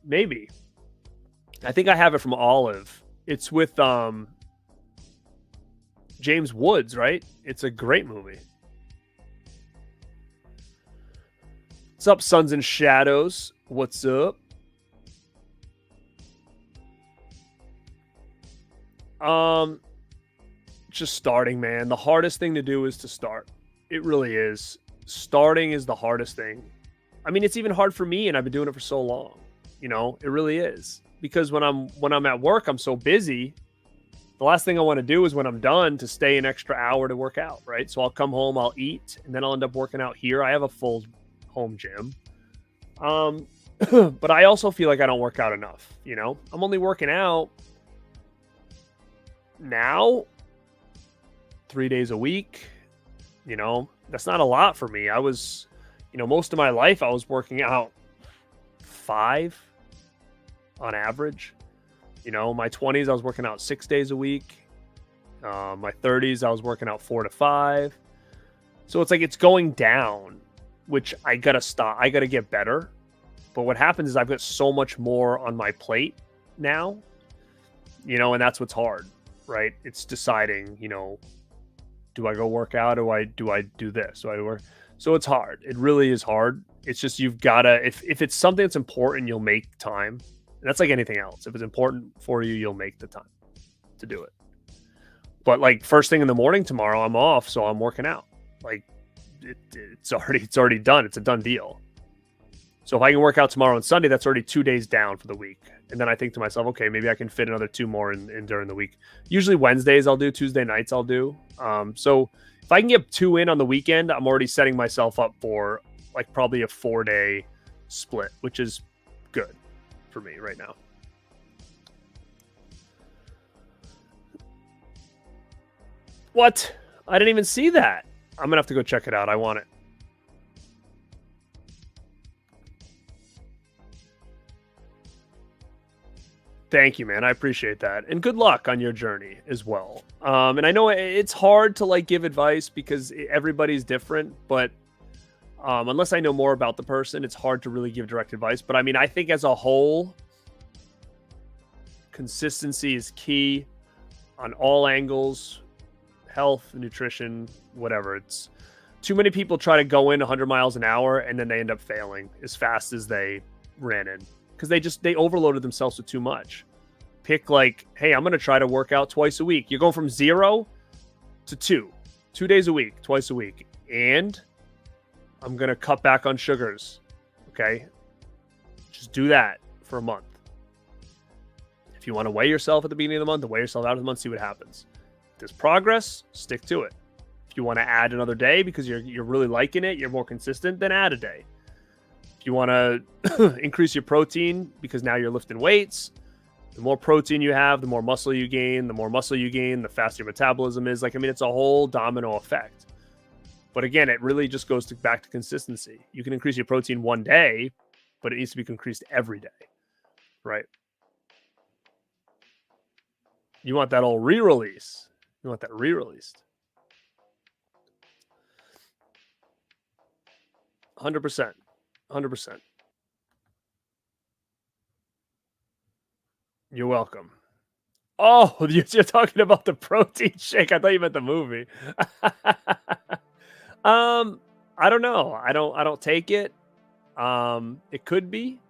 Maybe. I think I have it from Olive. It's with James Woods, right? It's a great movie. What's up, Suns and Shadows? What's up? Just starting, man. The hardest thing to do is to start. It really is. Starting is the hardest thing. I mean, it's even hard for me, and I've been doing it for so long. You know, it really is. Because when I'm at work, I'm so busy. The last thing I want to do is when I'm done to stay an extra hour to work out, right? So I'll come home, I'll eat, and then I'll end up working out here. I have a full home gym. But I also feel like I don't work out enough, you know? I'm only working out now 3 days a week. You know, that's not a lot for me. I was, you know, most of my life I was working out 5 on average. You know, my 20s I was working out 6 days a week. My 30s I was working out 4 to 5. So it's like it's going down, which I gotta stop. I gotta get better. But what happens is I've got so much more on my plate now, you know, and that's what's hard, right? It's deciding, you know, do I go work out? Do I do this? Do I work? So it's hard. It really is hard. It's just you've gotta, if it's something that's important, you'll make time. And that's like anything else. If it's important for you, you'll make the time to do it. But like first thing in the morning tomorrow, I'm off, so I'm working out. Like it's already done. It's a done deal. So if I can work out tomorrow and Sunday, that's already 2 days down for the week. And then I think to myself, okay, maybe I can fit another 2 more in during the week. Usually Wednesdays I'll do, Tuesday nights I'll do. So if I can get 2 in on the weekend, I'm already setting myself up for like probably a 4-day split, which is good for me right now. What? I didn't even see that. I'm going to have to go check it out. I want it. Thank you, man. I appreciate that. And good luck on your journey as well. And I know it's hard to like give advice because everybody's different, but unless I know more about the person, it's hard to really give direct advice. But I mean, I think as a whole, consistency is key on all angles, health, nutrition, whatever. It's too many people try to go in 100 miles an hour and then they end up failing as fast as they ran in. Because they overloaded themselves with too much. Pick like, hey, I'm going to try to work out twice a week. You're going from 0 to 2. 2 days a week, twice a week. And I'm going to cut back on sugars. Okay? Just do that for a month. If you want to weigh yourself at the beginning of the month, to weigh yourself out of the month, see what happens. If there's progress, stick to it. If you want to add another day because you're really liking it, you're more consistent, then add a day. You want to increase your protein because now you're lifting weights. The more protein you have, the more muscle you gain. The more muscle you gain, the faster your metabolism is. Like, I mean, it's a whole domino effect. But again, it really just goes back to consistency. You can increase your protein one day, but it needs to be increased every day, right? You want that old re-release. You want that re-released. 100%. 100%. You're welcome. Oh, you're talking about the protein shake. I thought you meant the movie. I don't know. I don't take it. It could be.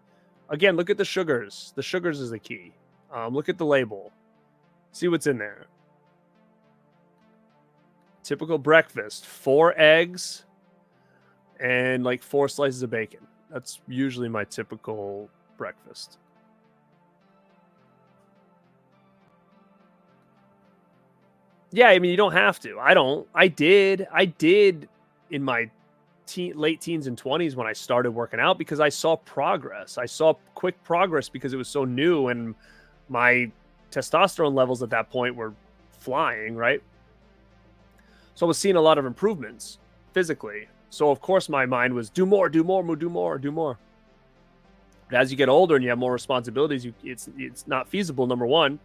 Again, look at the sugars. The sugars is the key. Look at the label. See what's in there. Typical breakfast: 4 eggs and like 4 slices of bacon. That's usually my typical breakfast. Yeah, I mean, you don't have to. I don't. I did in my late teens and 20s when I started working out because I saw progress. I saw quick progress because it was so new and my testosterone levels at that point were flying, right? So I was seeing a lot of improvements physically. So of course my mind was do more. But as you get older and you have more responsibilities, it's not feasible, number one.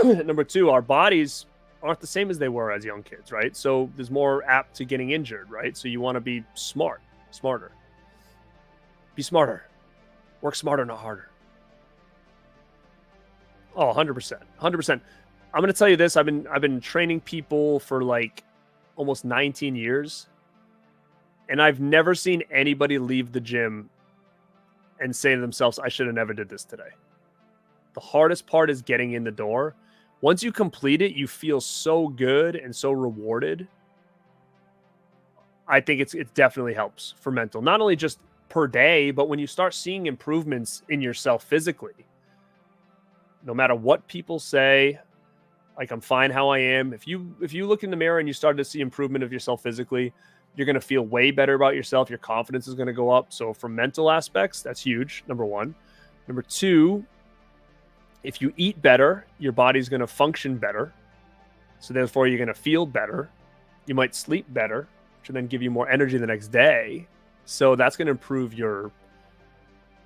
Number two, our bodies aren't the same as they were as young kids, right? So there's more apt to getting injured, right? So you want to be smarter. Be smarter. Work smarter, not harder. Oh, 100%. 100%. I'm going to tell you this. I've been training people for like almost 19 years. And I've never seen anybody leave the gym and say to themselves, I should have never did this today. The hardest part is getting in the door. Once you complete it, you feel so good and so rewarded. I think it definitely helps for mental, not only just per day, but when you start seeing improvements in yourself physically. No matter what people say, like, I'm fine how I am. If you look in the mirror and you start to see improvement of yourself physically, you're going to feel way better about yourself. Your confidence is going to go up. So from mental aspects, that's huge. Number one. Number two, if you eat better, your body's going to function better. So therefore, you're going to feel better. You might sleep better, which will then give you more energy the next day. So that's going to improve your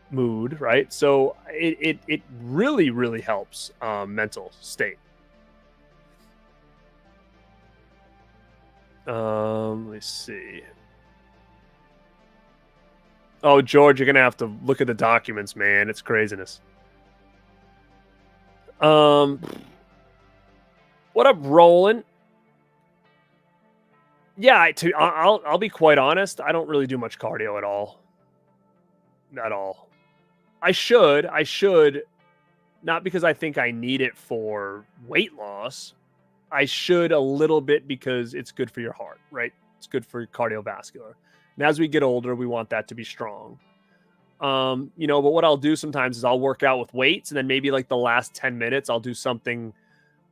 mood, right? So it really, really helps mental state. Let me see. Oh, George, you're gonna have to look at the documents, man. It's craziness. What up, Roland? Yeah, I'll be quite honest. I don't really do much cardio at all. At all. I should, not because I think I need it for weight loss. I should a little bit because it's good for your heart, right? It's good for cardiovascular. And as we get older, we want that to be strong. But what I'll do sometimes is I'll work out with weights, and then maybe like the last 10 minutes, I'll do something,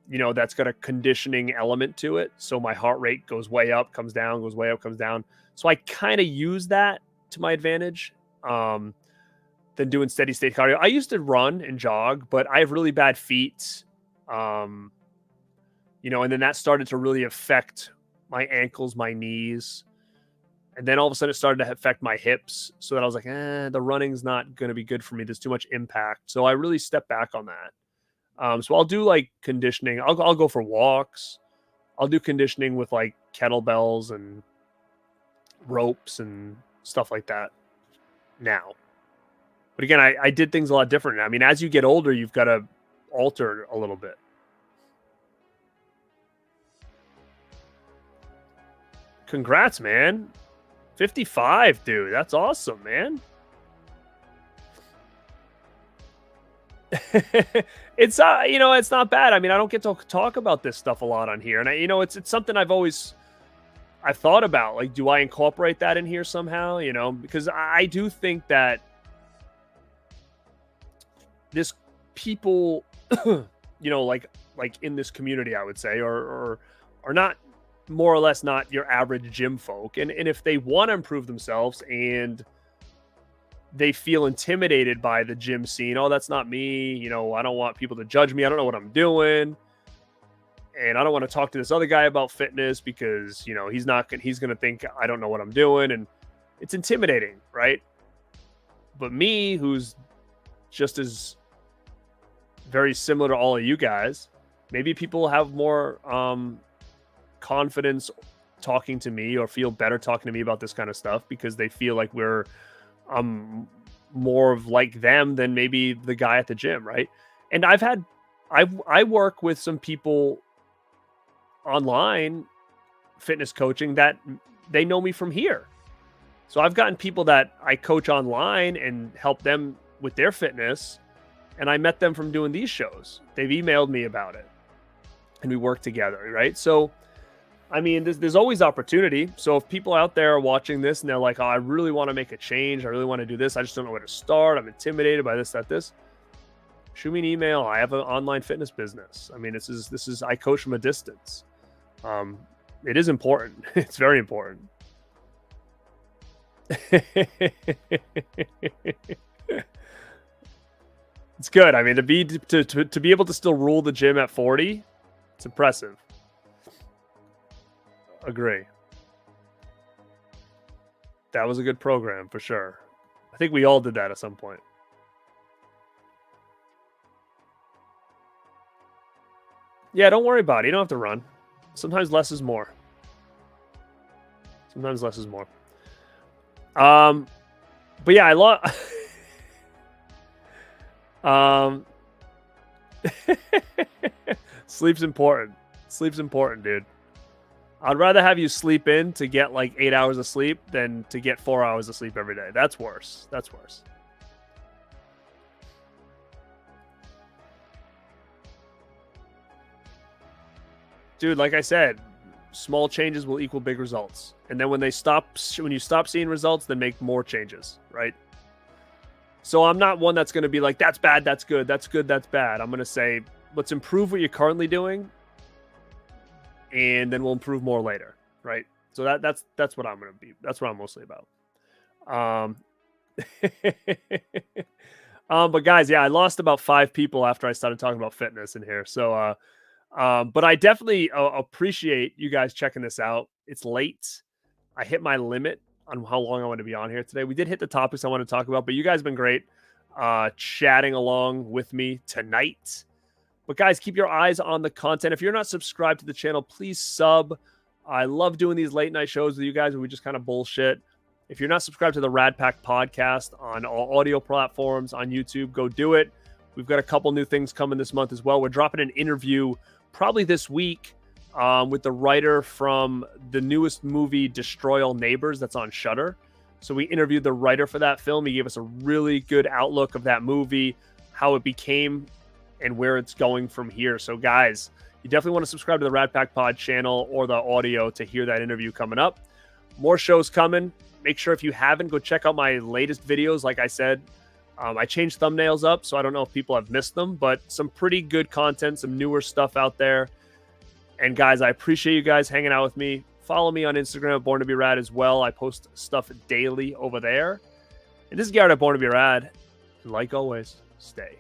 that's got a conditioning element to it. So my heart rate goes way up, comes down, goes way up, comes down. So I kind of use that to my advantage. Than doing steady state cardio. I used to run and jog, but I have really bad feet. And then that started to really affect my ankles, my knees. And then all of a sudden it started to affect my hips. So that I was like, the running's not going to be good for me. There's too much impact. So I really stepped back on that. So I'll do like conditioning. I'll go for walks. I'll do conditioning with like kettlebells and ropes and stuff like that now. But again, I did things a lot different. I mean, as you get older, you've got to alter a little bit. Congrats, man. 55, dude. That's awesome, man. It's it's not bad. I mean, I don't get to talk about this stuff a lot on here. And it's something I've thought about. Like, do I incorporate that in here somehow? Because I do think that this people, like in this community, I would say, or are not, more or less not your average gym folk. And if they want to improve themselves and they feel intimidated by the gym scene, oh, that's not me. I don't want people to judge me. I don't know what I'm doing. And I don't want to talk to this other guy about fitness because, he's going to think I don't know what I'm doing. And it's intimidating, right? But me, who's just as very similar to all of you guys, maybe people have more confidence talking to me or feel better talking to me about this kind of stuff because they feel like we're more of like them than maybe the guy at the gym, right? And I work with some people online fitness coaching that they know me from here. So I've gotten people that I coach online and help them with their fitness, and I met them from doing these shows. They've emailed me about it and we work together, right? So I mean, there's always opportunity. So if people out there are watching this and they're like, oh, I really want to make a change, I really want to do this, I just don't know where to start, I'm intimidated by this, shoot me an email. I have an online fitness business. I mean, this is I coach from a distance. It is important. It's very important. It's good. I mean, to be able to still rule the gym at 40, it's impressive. Agree. That was a good program for sure. I think we all did that at some point. Yeah, don't worry about it. You don't have to run. Sometimes less is more. Sometimes less is more. But yeah, I lost. Sleep's important. Sleep's important, dude. I'd rather have you sleep in to get like 8 hours of sleep than to get 4 hours of sleep every day. That's worse. That's worse. Dude, like I said, small changes will equal big results. And then when you stop seeing results, then make more changes, right? So I'm not one that's going to be like, that's bad, that's good, that's good, that's bad. I'm going to say, let's improve what you're currently doing, and then we'll improve more later, right? So that's what I'm going to be. That's what I'm mostly about. But guys, yeah, I lost about 5 people after I started talking about fitness in here. So, but I definitely appreciate you guys checking this out. It's late. I hit my limit on how long I want to be on here today. We did hit the topics I want to talk about, but you guys have been great chatting along with me tonight. But guys, keep your eyes on the content. If you're not subscribed to the channel, please sub. I love doing these late night shows with you guys where we just kind of bullshit. If you're not subscribed to the Radpack podcast on all audio platforms on YouTube, go do it. We've got a couple new things coming this month as well. We're dropping an interview probably this week with the writer from the newest movie, Destroy All Neighbors, that's on Shudder. So we interviewed the writer for that film. He gave us a really good outlook of that movie, how it became, and where it's going from here. So guys, you definitely want to subscribe to the Radpack Pod channel or the audio to hear that interview coming up. More shows coming. Make sure if you haven't, go check out my latest videos. Like I said, I changed thumbnails up, so I don't know if people have missed them, but some pretty good content, some newer stuff out there. And guys, I appreciate you guys hanging out with me. Follow me on Instagram at Born to Be Rad as well. I post stuff daily over there. And this is Garrett at Born to Be Rad. And like always, stay.